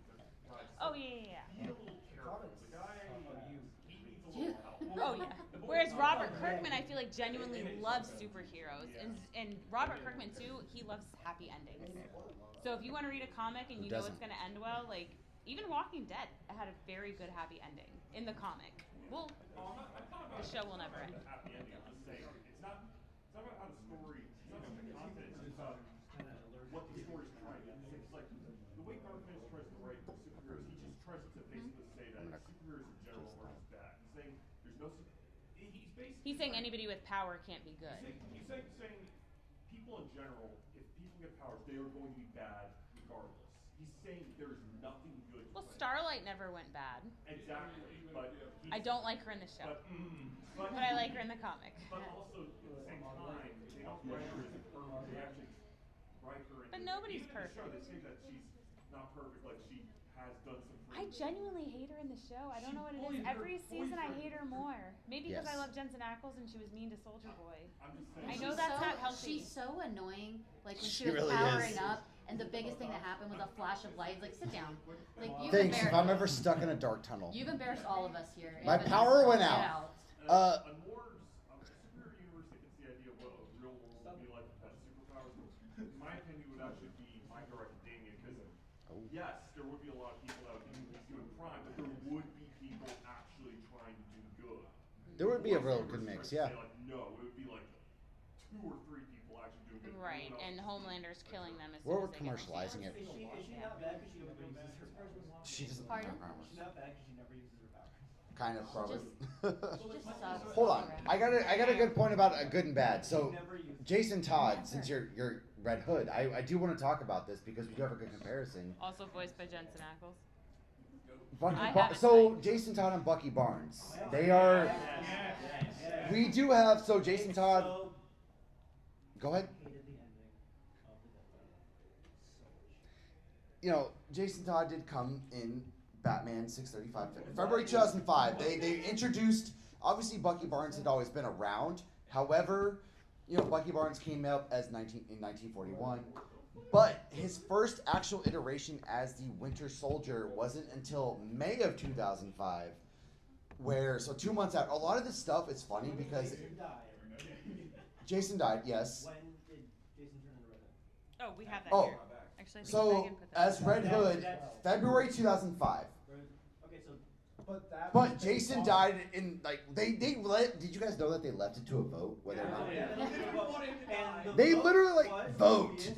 guy. Oh yeah. Be a little careful. The guy, he needs a little help. Oh yeah. Whereas Robert Kirkman, I feel like genuinely loves superheroes, and Robert Kirkman too, he loves happy endings. So if you want to read a comic and you know it's going to end well, like even Walking Dead had a very good happy ending in the comic. Well, the show will never end. Happy ending. I'm just saying it's not about how the story. It's not about the content. It's about what the story's trying to say. It's like the way Garfish tries to write superheroes. He just tries to basically say that superheroes in general are just bad. He's saying there's no. He's basically. He's saying anybody with power can't be good. He's saying people in general, if people get powers, they are going to be bad regardless. He's saying there's nothing good. Well, Starlight never went bad. Exactly, but I don't like her in the show, but I like her in the comic. But also at the same time, they don't write her as perfect. They actually write her. But nobody's even perfect. In the show, they say that she's not perfect. Like she has done some. I genuinely hate her in the show. I don't know what it is. Every season I hate her more. Maybe because I love Jensen Ackles and she was mean to Soldier Boy. I'm just saying. I know that's not healthy. She's so annoying. Like when she She was really powering is. up, and the biggest thing that happened was a flash of light. It's like, sit down. Like you've Thanks. If I'm embarrassed- ever stuck in a dark tunnel. You've embarrassed all of us here. My Evan, power went get out. Superhero universe that gets the idea of what a real world would be like if it had superpowers. In my opinion, would actually be My Hero Academia because yes, there would be a lot of people that would be doing crime, but there would be people actually trying to do good. There would be a real good mix, yeah. Like, no, it would be like 2 or 3 people actually doing good. Right, and Homelander's killing them as We're soon as they get commercializing it. Is she not bad because she never uses her powers? She doesn't. Pardon? She's not bad because she never uses her powers. Kind of probably. She just sucks. Hold on, I got a good point about a good and bad. So, Jason Todd, since you're Red Hood, I do want to talk about this because we do have a good comparison. Also voiced by Jensen Ackles. So Jason Todd and Bucky Barnes, they are. We do have Jason Todd. Go ahead. You know, Jason Todd did come in Batman 635, February 2005. They introduced, obviously Bucky Barnes had always been around. However, you know, Bucky Barnes came up in 1941. But his first actual iteration as the Winter Soldier wasn't until May of 2005. So 2 months out. A lot of this stuff is funny because Jason died, yes. When did Jason turn into Red Hood? Oh, we have that here. Actually, I think So, Megan put that as Red Hood, February 2005. Okay, so But Jason died in, like, did you guys know that they left it to a vote whether or not? They literally, like, vote.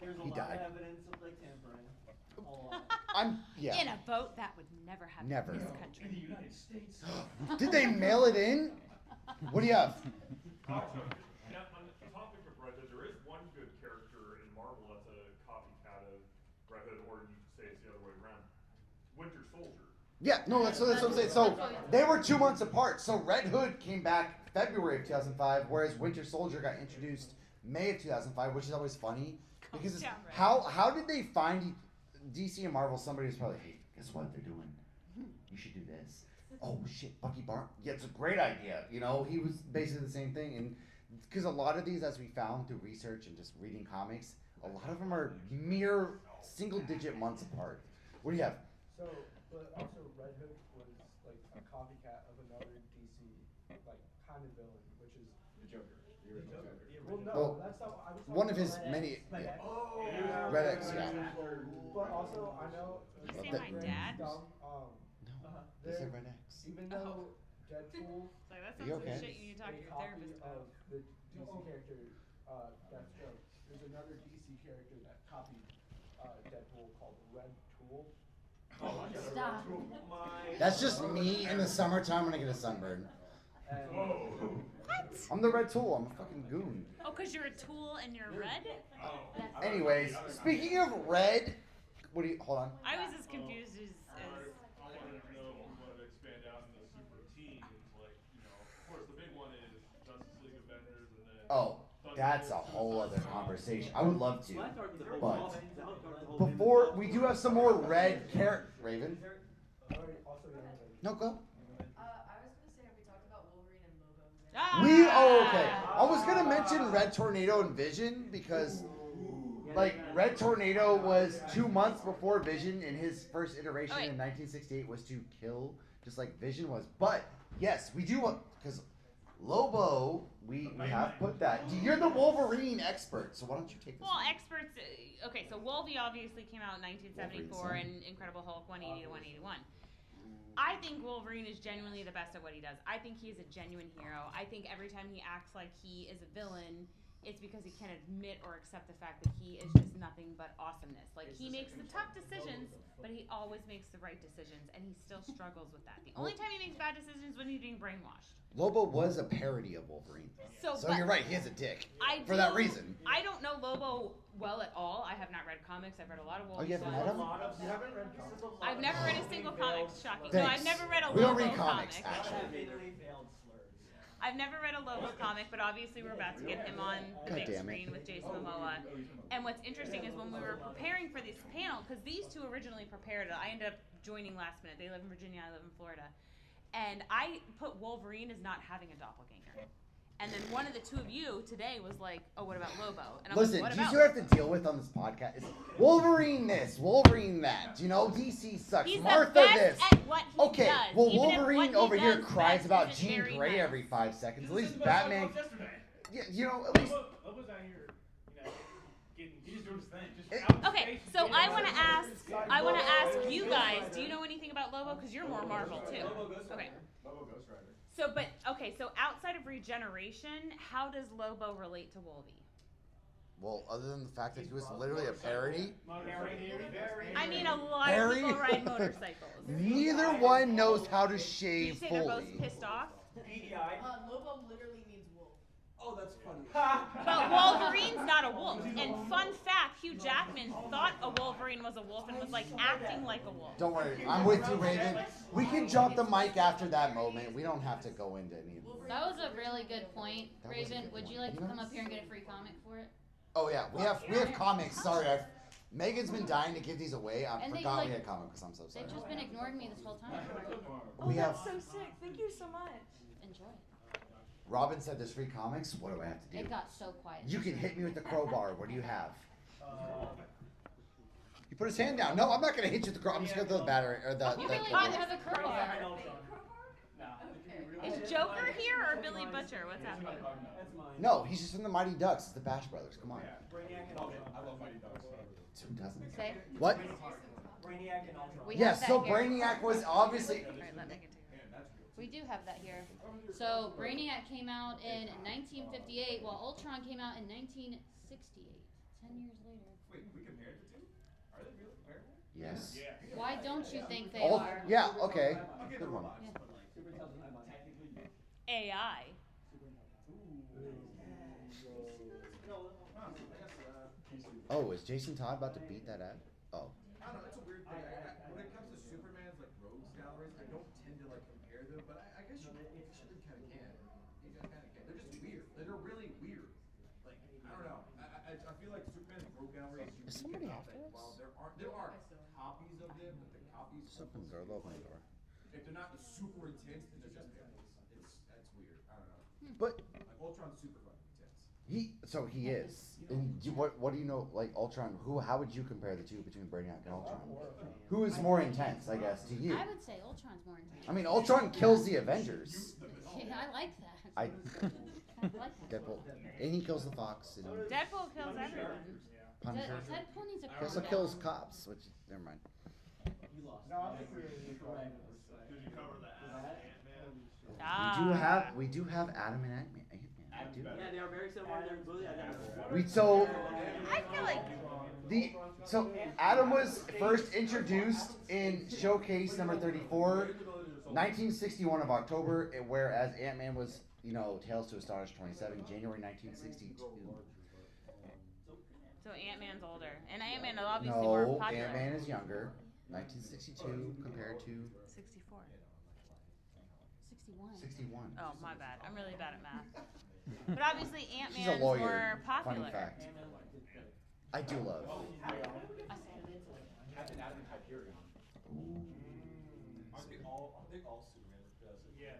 There's a He lot died. of evidence of like tampering. In a vote, that would never happen Never. in this country. In the United States. Did they mail it in? What do you have? Also, on the topic of Red Hood, there is one good character in Marvel that's a copycat of Red Hood, or you could say it's the other way around. Winter Soldier. Yeah, no, that's what I'm saying. So they were 2 months apart. So Red Hood came back February of 2005, whereas Winter Soldier got introduced May of 2005, which is always funny because how did they find DC and Marvel? Somebody was probably, hey, guess what they're doing? You should do this. Oh shit, Bucky Barnes. Yeah, it's a great idea. You know, he was basically the same thing, and because a lot of these, as we found through research and just reading comics, a lot of them are mere single-digit months apart. What do you have? So, but also Red Hood was like a copycat of another DC like kind of villain, which is The Joker. The original Joker. Well, no, Well, that's not. I was one of talking his about many. Red X. Yeah. Yeah. Red X, yeah. But also, I know. Did you say But my the- dad? Dumb, They said Red X. even though Deadpool Like, that Are you sounds like okay? shit you need to talk to a your copy therapist about. of the DC character Deathstroke, there's another DC character that copied Deadpool called Red Tool. Stop. That's just me in the summertime when I get a sunburn. What? I'm the red tool. I'm a fucking goon. Oh, because you're a tool and you're red? Anyways, speaking of red, what do you? Hold on. I was as confused as. I wanted to know if we wanted to expand out into the super teams, like, of course the big one is Justice League Avengers, and then. Oh, that's a whole other conversation. I would love to, Well, that started the whole but thing. That started the whole thing. before we do have some more red carrot. Raven. No, go. I was gonna say, have we talked about Wolverine and Lobo? Okay. I was gonna mention Red Tornado and Vision because, like, Red Tornado was 2 months before Vision, and his first iteration in 1968 was to kill, just like Vision was. But yes, we do because Lobo, we have put that. You're the Wolverine expert, so why don't you take this? Well, one? experts. Okay, so Wolvie obviously came out in 1974 and Incredible Hulk 180 to 181. I think Wolverine is genuinely the best at what he does. I think he is a genuine hero. I think every time he acts like he is a villain, it's because he can't admit or accept the fact that he is just nothing but awesomeness. Like, he makes the tough decisions, but he always makes the right decisions, and he still struggles with that. The only time he makes bad decisions is when he's being brainwashed. Lobo was a parody of Wolverine. So you're right, he is a dick. For that reason. I don't know Lobo well at all. I have not read comics. I've read a lot of Wolverine. Oh, you haven't read him? You haven't read comics? I've never read a single comic. Shocking. Thanks. No, I've never read a We don't Lobo read comics, comic. actually. I've never read a Lobo comic, but obviously we're about to get him on the big screen with Jason Momoa. And what's interesting is when we were preparing for this panel, because these two originally prepared it, I ended up joining last minute. They live in Virginia, I live in Florida. And I put Wolverine as not having a doppelganger. And then one of the two of you today was like, oh, what about Lobo? And I'm Listen, like, what do you about see what I have to deal with on this podcast? It's Wolverine this, Wolverine that. DC sucks. He's Martha the best this. at what he Okay, does. well, Even if Wolverine what he over here does cries best about isn't Jean very Grey nice. every 5 seconds. At least This is Batman. what I talked about yesterday. Yeah, at least. Lobo's out here, he's doing his thing. Okay, so I want to ask you guys, do you know anything about Lobo? Because you're more Marvel too. Okay. Lobo Ghost Rider. So outside of regeneration, how does Lobo relate to Wolvie? Well, other than the fact that he was literally a parody. I mean, a lot Harry? of people ride motorcycles. Neither one knows how to Did you shave say they're both fully. pissed off? Lobo literally means wolf. Oh, that's funny. But Wolverine's not a wolf. And fun fact, Hugh Jackman thought a Wolverine was a wolf and was like acting like a wolf. Don't worry, I'm with you, Raven. We can drop the mic after that moment. We don't have to go into any of it. That was a really good point, That was a Raven. good Would you one. like to come up here and get a free comic for it? Oh yeah, we have comics. Sorry, Megan's been dying to give these away. I And they, forgot like- we had comics. I'm so sorry. They've just been ignoring me this whole time. We have. so sick. Thank you so much. Enjoy. Robin said there's free comics. What do I have to do? It got so quiet. You can hit me with the crowbar. What do you have? He put his hand down. No, I'm not gonna hit you with the crowbar. I'm just gonna throw the battery or the. You the really don't have a crowbar. Is Joker here or Billy Butcher? What's happening? No, he's just from the Mighty Ducks. It's the Bash Brothers. Come on. I love Mighty Ducks. Who doesn't? Say. What? Brainiac and Ultron. We Yes. have So that here. Brainiac was obviously. Alright, let Megan take it. We do have that here. So Brainiac came out in 1958, while Ultron came out in 1968. 10 years later. Wait, we compared the two? Are they really comparable? Yes. Why don't you think they Oh, are? yeah. Okay. Good one. AI. Oh, is Jason Todd about to beat that ad? Oh. I don't know, it's a weird thing. When it comes to Superman's like rogues galleries, I don't tend to like compare them, but I guess you kind of can. You kind of can. They're just weird. They're really weird. Like I don't know. I feel like Superman's rogue gallery is Is unique somebody enough after that us? while there are copies of them, but the copies Open the door. Open the door. if they're not super intense, then they're just pamphlets. That's weird. I don't know. But Like Ultron's super fucking intense. he is. And what do you know? Like Ultron. How would you compare the two between Brainiac and Ultron? Who is more intense? I guess to you. I would say Ultron's more intense. I mean, Ultron kills the Avengers. Yeah, I like that. I I like that. Deadpool, and he kills the Fox. And Deadpool kills everyone. Punisher. Deadpool needs a He also calm kills down. cops. Which never mind. No, I think we're correct. Did you cover the Ant-Man? Ah. We do have Adam and Ant-Man. We do. Yeah, they are very similar. They're really identical. So I feel like So Adam was first introduced in Showcase number 34, 1961 of October, whereas Ant-Man was, Tales to Astonish 27, January 1962. So Ant-Man's older, and Ant-Man is obviously more No, popular. Ant-Man is younger. 1962 compared to 64. 61. 61. Oh, my bad. I'm really bad at math. But obviously She's a Ant-Man's lawyer. more popular. Funny fact. I do love. Captain Adam and Hyperion. Aren't they all Superman? Yes.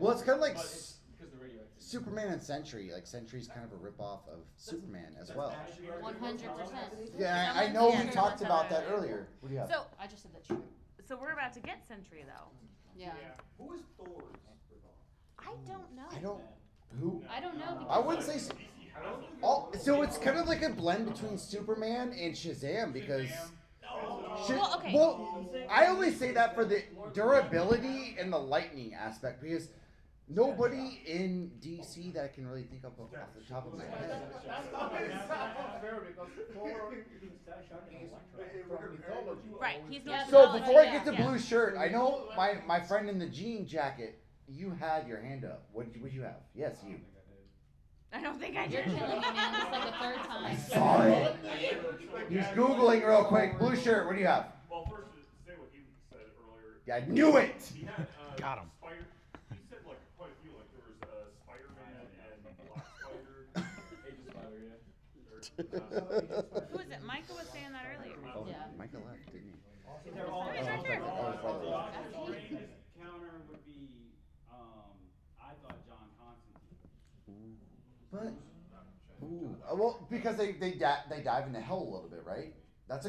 Well, it's kind of like Because the radioactive. Superman and Sentry. Like Sentry's kind of a ripoff of Superman as well. 100%. Yeah, I know we talked about that earlier. What do you have? So I just said that true. So we're about to get Sentry though. Yeah. Who is Thor's I don't know. I don't. Who? I don't know. I wouldn't say. So it's kind of like a blend between Superman and Shazam because. Well, okay. Well, I only say that for the durability and the lightning aspect because nobody in DC that I can really think of off the top of my head. That's not fair because Thor is from mythology. Right, he's not. So before I get to blue shirt, I know my friend in the jean jacket. You had your hand up. What did you have? Yes, you. I don't think I You're did. killing me, man. This is like the third time. Sorry. He's Googling real quick. Blue shirt, what do you have? Well, first, to say what you said earlier. Yeah, I knew it! He had, Got him. He said, like, quite a few. Like, there was Spider-Man and Black Spider. Age of Spider, yeah. Who is it? Micah was saying that earlier. Oh, Yeah. Micah left, didn't he? They're all He's right there. Oh, his brother left. Counter would be, I thought John Constantine. But, well, because they dive into hell a little bit, right? That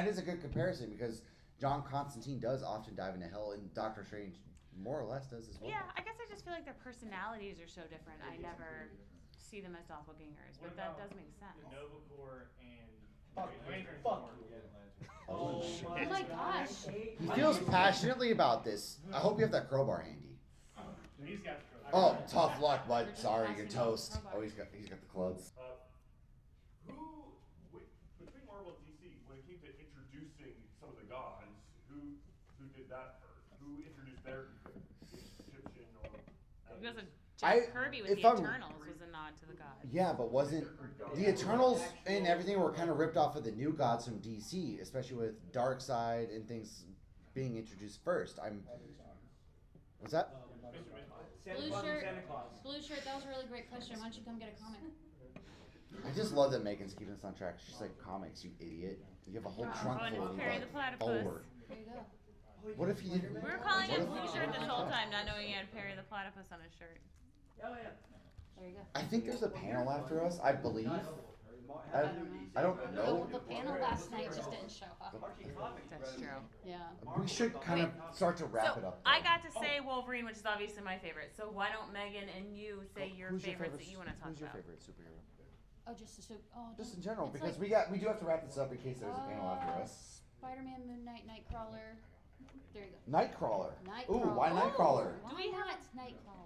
is a good comparison because John Constantine does often dive into hell, and Doctor Strange more or less does as well. Yeah, I guess I just feel like their personalities are so different. I never see them as doppelgangers, but that does make sense. The Nova Corps and Fuck, Lantern fuck. Corps. Oh, shit. Oh my gosh. He feels passionately about this. I hope you have that crowbar handy. He's got the Oh, tough luck, bud. Sorry, you're toast. Oh, he's got the clubs. Between Marvel and DC, when it came to introducing some of the gods, who did that first? Who introduced their Egyptian or? Because of Jack Kirby with if the I'm- Eternals was a nod to the gods. Yeah, but wasn't the Eternals and everything were kind of ripped off of the new gods from DC, especially with Darkseid and things being introduced first. What's that? Blue shirt. Blue shirt. That was a really great question. Why don't you come get a comic? I just love that Megan's keeping us on track. She's like, comics, you idiot. You have a whole trunk and full it's of Perry the Platypus. forward. There you go. What if you didn't? We were calling what him if- Blue Shirt this whole time, not knowing he had Perry the Platypus on his shirt. Oh yeah. There you go. I think there's a panel after us, I believe. I don't know. The panel last night just didn't show up. That's true. Yeah. We should kind of start to wrap it up. I got to say Wolverine, which is obviously my favorite. So why don't Megan and you say your Who's favorites that you want to talk Who's your about? favorite superhero? Oh, just Just in general, it's because like- we do have to wrap this up in case there's a panel after us. Spider-Man, Moon Knight, Nightcrawler. There you go. Nightcrawler. Nightcrawler. Ooh, why Nightcrawler? Why not Nightcrawler?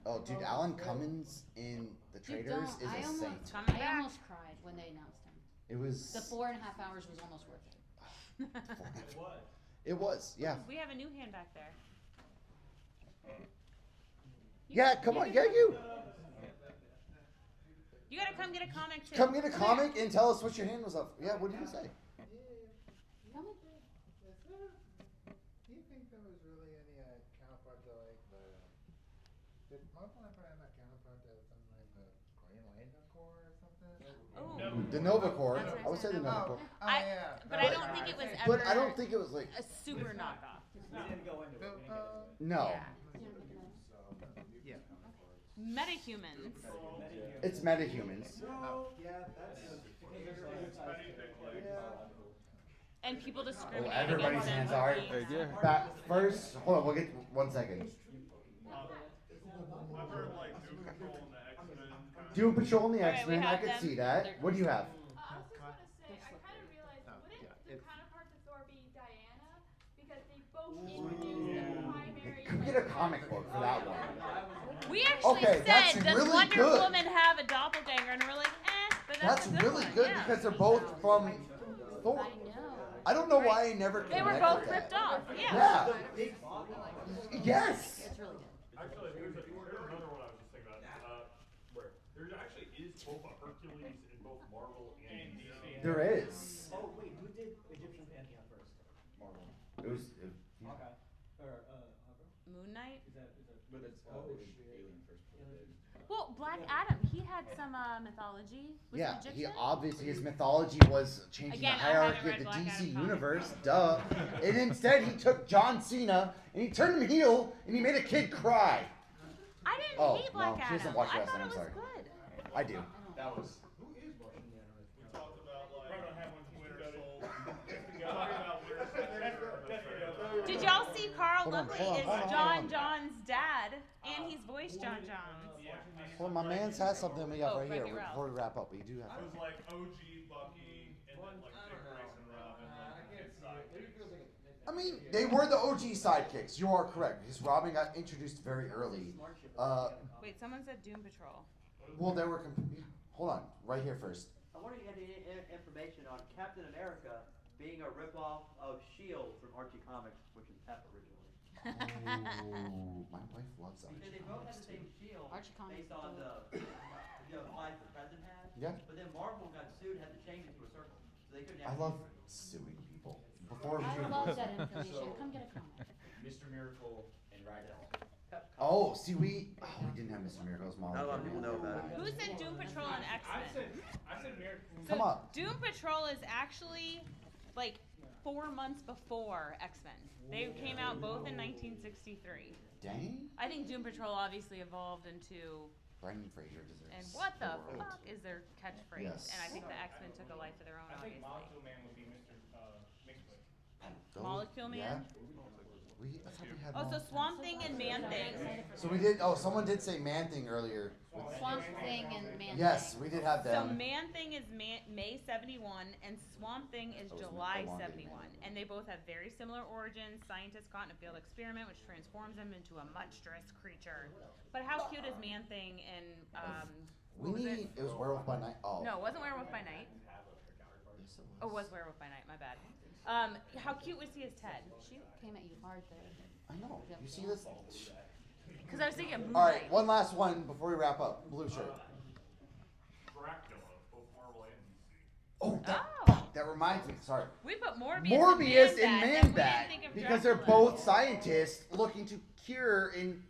Oh, dude, Alan Cummins in The Dude, Traitors don't. is I a almost, saint. I almost cried when they announced him. It was. The 4.5 hours was almost worth it. It was, yeah. We have a new hand back there. Yeah, come on, yeah, you. You gotta come get a comic too. Come get a comic and tell us what your hand was up. Yeah, what did you say? Come on. Do you think there was really any counterpart to like did Marvel ever have a counterpart to something like the Green Lantern Corps or something? Oh. The Nova Corps. That's what I would say the Nova Corps. But I don't think it was ever. But I don't think it was like. a super knockoff. No. Yeah. Metahumans. It's metahumans. And people Oh, discriminate everybody's against hands them are. for being- Back first. Hold on, we'll get 1 second. I've heard like Doom Patrol and the X-Men. Doom Patrol and the Alright, X-Men. we I have could them. see that. What do you have? I was just gonna say, I kind of realized, wouldn't the counterpart to Thor be Diana? Because they both introduced the primary. Could we get a comic book for that one? We actually Okay, that's said, does really Wonder good. Woman have a doppelganger? And we're like, but that's a good Really one. good Yeah. because they're both from Thor. I know. I don't know why I never They were connected both that. ripped off. Yeah. Yes. It's really good. Actually, there's another one I was just thinking about. Where there actually is both a Hercules in both Marvel and DC. There is. Oh wait, who did Egyptian Pantheon first? Marvel. It was. Hawkeye. Or Moon Knight. is that But it's Alien first. Well, Black Adam, he had some mythology. Was Yeah, he he Egyptian? obviously his mythology was changing Again, the I haven't hierarchy read of the Black DC Adam universe. Duh. And instead, he took John Cena and he turned him heel and he made a kid cry. I didn't Oh, hate Black no, she Adam. doesn't watch I wrestling, thought I'm it was sorry. good. I do. That was. Who is Martian Manhunter? We talked about like. Right on, have one from Winter Winter Soul. Soul. Talking about Winter Soldier. Did y'all see Carl Hold on, Lumbly hold on, is hold on, John hold on. John's dad, and he's voiced John John. Well, my man's has something we got Oh, right here Wreck-It Ralph. before we wrap up. We do have. It was like OG Bucky and then like Dick Grayson Robin, like his sidekicks. I mean, they were the OG sidekicks. You are correct. Because Robin got introduced very early. Wait, someone said Doom Patrol. Well, they were. Hold on, right here first. I wonder if you had any information on Captain America being a ripoff of S.H.I.E.L.D. from Archie Comics, which is Pep originally. Ooh, my wife loves that. Because they both had the same shield Archie Comics based on the flag the president had. Yeah. But then Marvel got sued and had to change it to a circle. So they couldn't I have love suing people. Before we I do. love that information. Come get a comic. Mr. Miracle and Ragdoll. Oh, see, we didn't have Mr. Miracle's mom. Not a lot of people know about it. Who said Doom Patrol and X-Men? I said Miracle. Come on. Doom Patrol is actually like 4 months before X-Men. They came out both in 1963. Dang. I think Doom Patrol obviously evolved into Brendan Fraser deserves. and what the world. fuck is their catchphrase? Yes. And I think the X-Men took a life of their own, I think obviously. Molecule Man would be Mr. Mixed. Those- Molecule Man? Yeah. I thought we had Oh, so Molecule. Swamp Thing and Man Thing. So we did. Oh, someone did say Man Thing earlier. Swamp Thing and Man Yes, we did have So them. Man Thing is May 71 and Swamp Thing is That was July a long 71. name. And they both have very similar origins. Scientists caught in a failed experiment which transforms them into a monstrous creature. But how cute is Man Thing in We what was need. It was Werewolf by Night. Oh. No, it wasn't Werewolf by Night. Yes, it Oh, it was Werewolf by Night, my bad. How cute was he as Ted? She came at you hard there. I know. You see this? Because I was thinking Moon All right, Knight. one last one before we wrap up. Blue shirt. Dracula, both Marvel and DC. Oh, that, Oh. fuck, that reminds me. Sorry. We put Morbius, Morbius and and Man-Bat, and we Man-Bat didn't think of because they're Dracula. both scientists looking to cure in.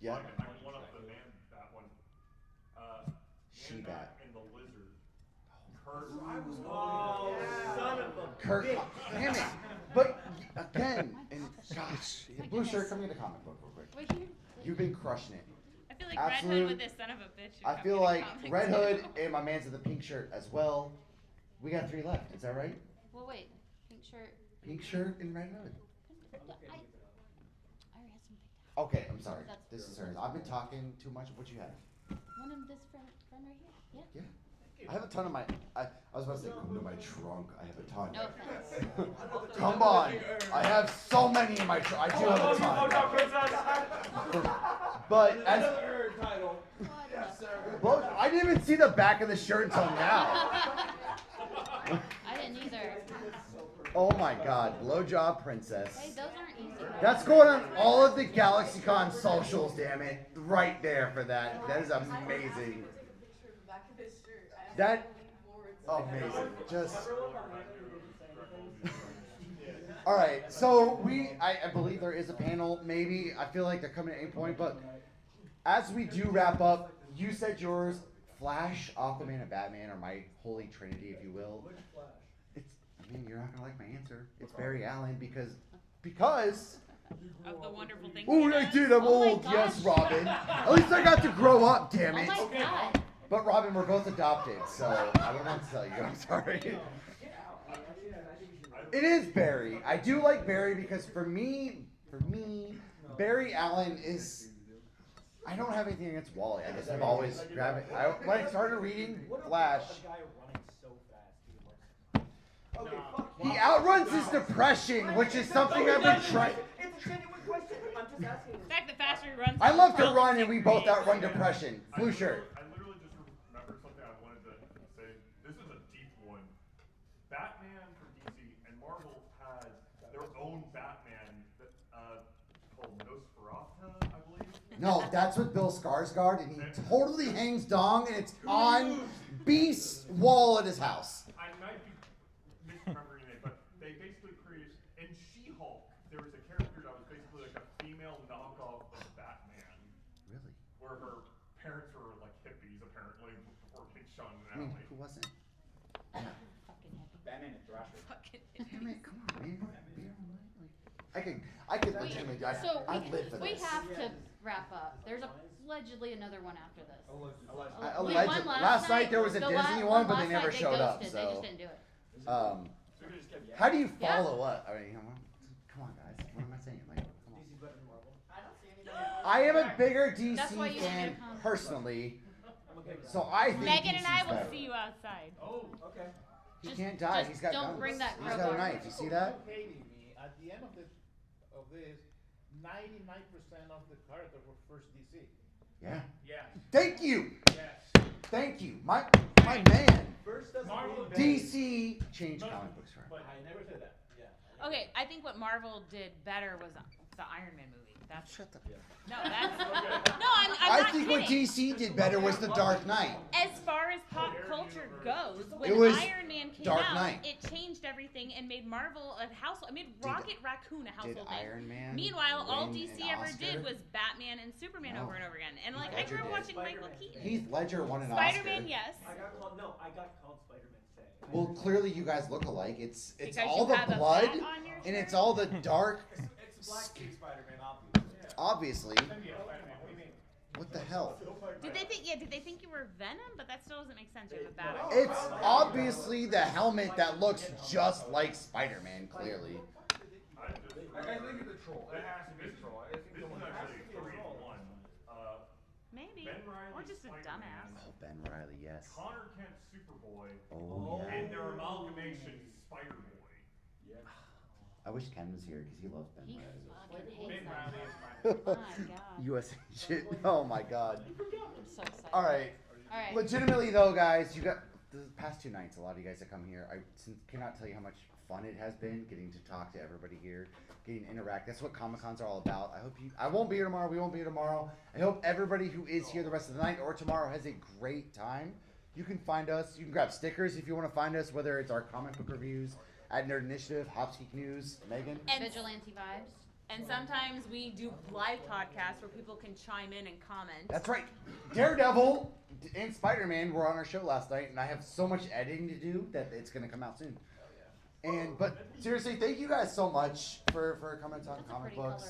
Yeah. I can one up the Man-Bat one. She-Bat. Man-Bat and the Lizard. Kurt. Oh, son of a Kirk. bitch. Damn it. But again, and gosh, blue shirt, come get a comic book real quick. Wait, here. You've been crushing it. I feel like Red Absolute- Hood with this son of a bitch. should I come feel get a like comic Red too. Hood and my man's in the pink shirt as well. We got 3 left. Is that right? Well, wait. Pink shirt. Pink shirt and Red Hood. I already had some picked out. Okay, I'm sorry. That's- This is hers. I've been talking too much. What you have? One of this friend right here. Yeah. Yeah. I have a ton of my. I was about to say, come to my trunk. I have a ton. No offense. Come on. I have so many in my trunk. I do have a ton. But as. title. Blow, I didn't even see the back of the shirt until now. I didn't either. Oh my god. Blowjob Princess. Hey, those aren't easy. That's going on all of the GalaxyCon socials, damn it. Right there for that. That is amazing. That amazing. Just all right. So I believe there is a panel. Maybe I feel like they're coming at any point. But as we do wrap up, you said yours. Flash, Aquaman, and Batman are my holy trinity, if you will. It's. I mean, you're not gonna like my answer. It's Barry Allen because. Of the wonderful things. Oh, he I does. did. I'm Oh my old. Yes, gosh. Robin. At least I got to grow up. Damn Oh it. my god. But Robin, we're both adopted, so I don't want to tell you. I'm sorry. It is Barry. I do like Barry because for me, Barry Allen is. I don't have anything against Wally. I just have always when I started reading Flash, A guy running so fast. Okay, fuck. he outruns his depression, which is something I've been trying. It's a genuine question. I'm just asking. In fact, the faster he runs. I love to the run, and we both faster outrun depression. Blue shirt. I literally just remembered something I wanted to say. This is a deep one. Batman for DC and Marvel had their own Batman that, called Nosferatu, I believe. No, that's with Bill Skarsgård, and he totally hangs dong, and it's on Beast's wall at his house. I might be misremembering it, but they basically created, in She-Hulk, there was a character that was basically like a female knockoff of Batman. Really? Where her parents were like hippies, apparently, before getting shot in I an mean, alley. who wasn't? Batman and Thrasher. Damn it, come on, man. I could legitimately, So I'd live for we this. have to wrap up. There's allegedly another one after this. Allegedly. Last night there was a Disney one, but they never showed up, They so. just didn't do it. How do you follow up? I mean, come on, guys. What am I saying? Like, come on. DC better than Marvel. I don't see anything. I am a bigger That's why DC you fan should get a comic. personally, so I think Megan DC's and I will better. see you outside. Oh, okay. He can't die. just He's got don't guns. bring that He's got a crowbar. knife. You see that? Hating me. At the end of this, 99% of the characters were first DC. Yeah. Yes. Thank you. Yes. Thank you. My man. First doesn't Marvel mean DC changed comic books for him. But I never said that. Yeah. Okay, I think what Marvel did better was the Iron Man movie. That's Shut the. no, that's Okay. no. I'm I not think kidding. what DC did better was The Dark Knight. As far as pop culture goes, when It was Iron Man came Dark out, Knight. it changed everything and made Marvel a household. It made Rocket Raccoon a Did household name. Iron Man Meanwhile, all win DC an ever Oscar? did was Batman and Superman No. over and over again. And Heath like I Ledger grew up did. watching Michael Spider-Man. Keaton. Heath Ledger won an Spider-Man, Oscar. yes. I got called Spider-Man today. Well, clearly you guys look alike. It's Because all you the have a blood, bat on your and it's shirt? all the dark. It's Black Suit Spider-Man, obviously. Obviously. Symbiote Spider-Man, what do you mean? What the hell? Did they think you were Venom? But that still doesn't make sense. You have a bat. It's obviously the helmet that looks just like Spider-Man. Clearly. I think it's a troll. It has to be a troll. I think someone actually 3-1. Maybe. Ben Reilly, Or just a Spider-Man, dumbass. Oh, Ben Riley, yes. Connor Kent, Superboy, Oh yeah. and their amalgamation, Spider-Boy. I wish Ken was here because he loves Ben He Riley. fucking hates Ben that. Riley is Spider-Man. My God. USA shit. Oh my god. I'm so excited. All right. All right. Legitimately though, guys, you got the past 2 nights. A lot of you guys that come here, I cannot tell you how much fun it has been getting to talk to everybody here, getting to interact. That's what Comic-Con's are all about. I hope you. I won't be here tomorrow. We won't be here tomorrow. I hope everybody who is here the rest of the night or tomorrow has a great time. You can find us. You can grab stickers if you want to find us, whether it's our comic book reviews at Nerd Initiative, Hopsgeek News, Megan. And Vigilante vibes. And sometimes we do live podcasts where people can chime in and comment. That's right. Daredevil and Spider-Man were on our show last night, and I have so much editing to do that it's going to come out soon. But seriously, thank you guys so much for coming to talk That's a comic pretty books.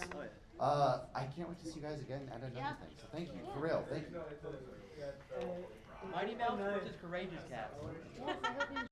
color. I can't wait to see you guys again at another Yeah. thing. So thank you, for real. Thank you. Mighty Mouse versus Courageous Cats. Yes, I hope you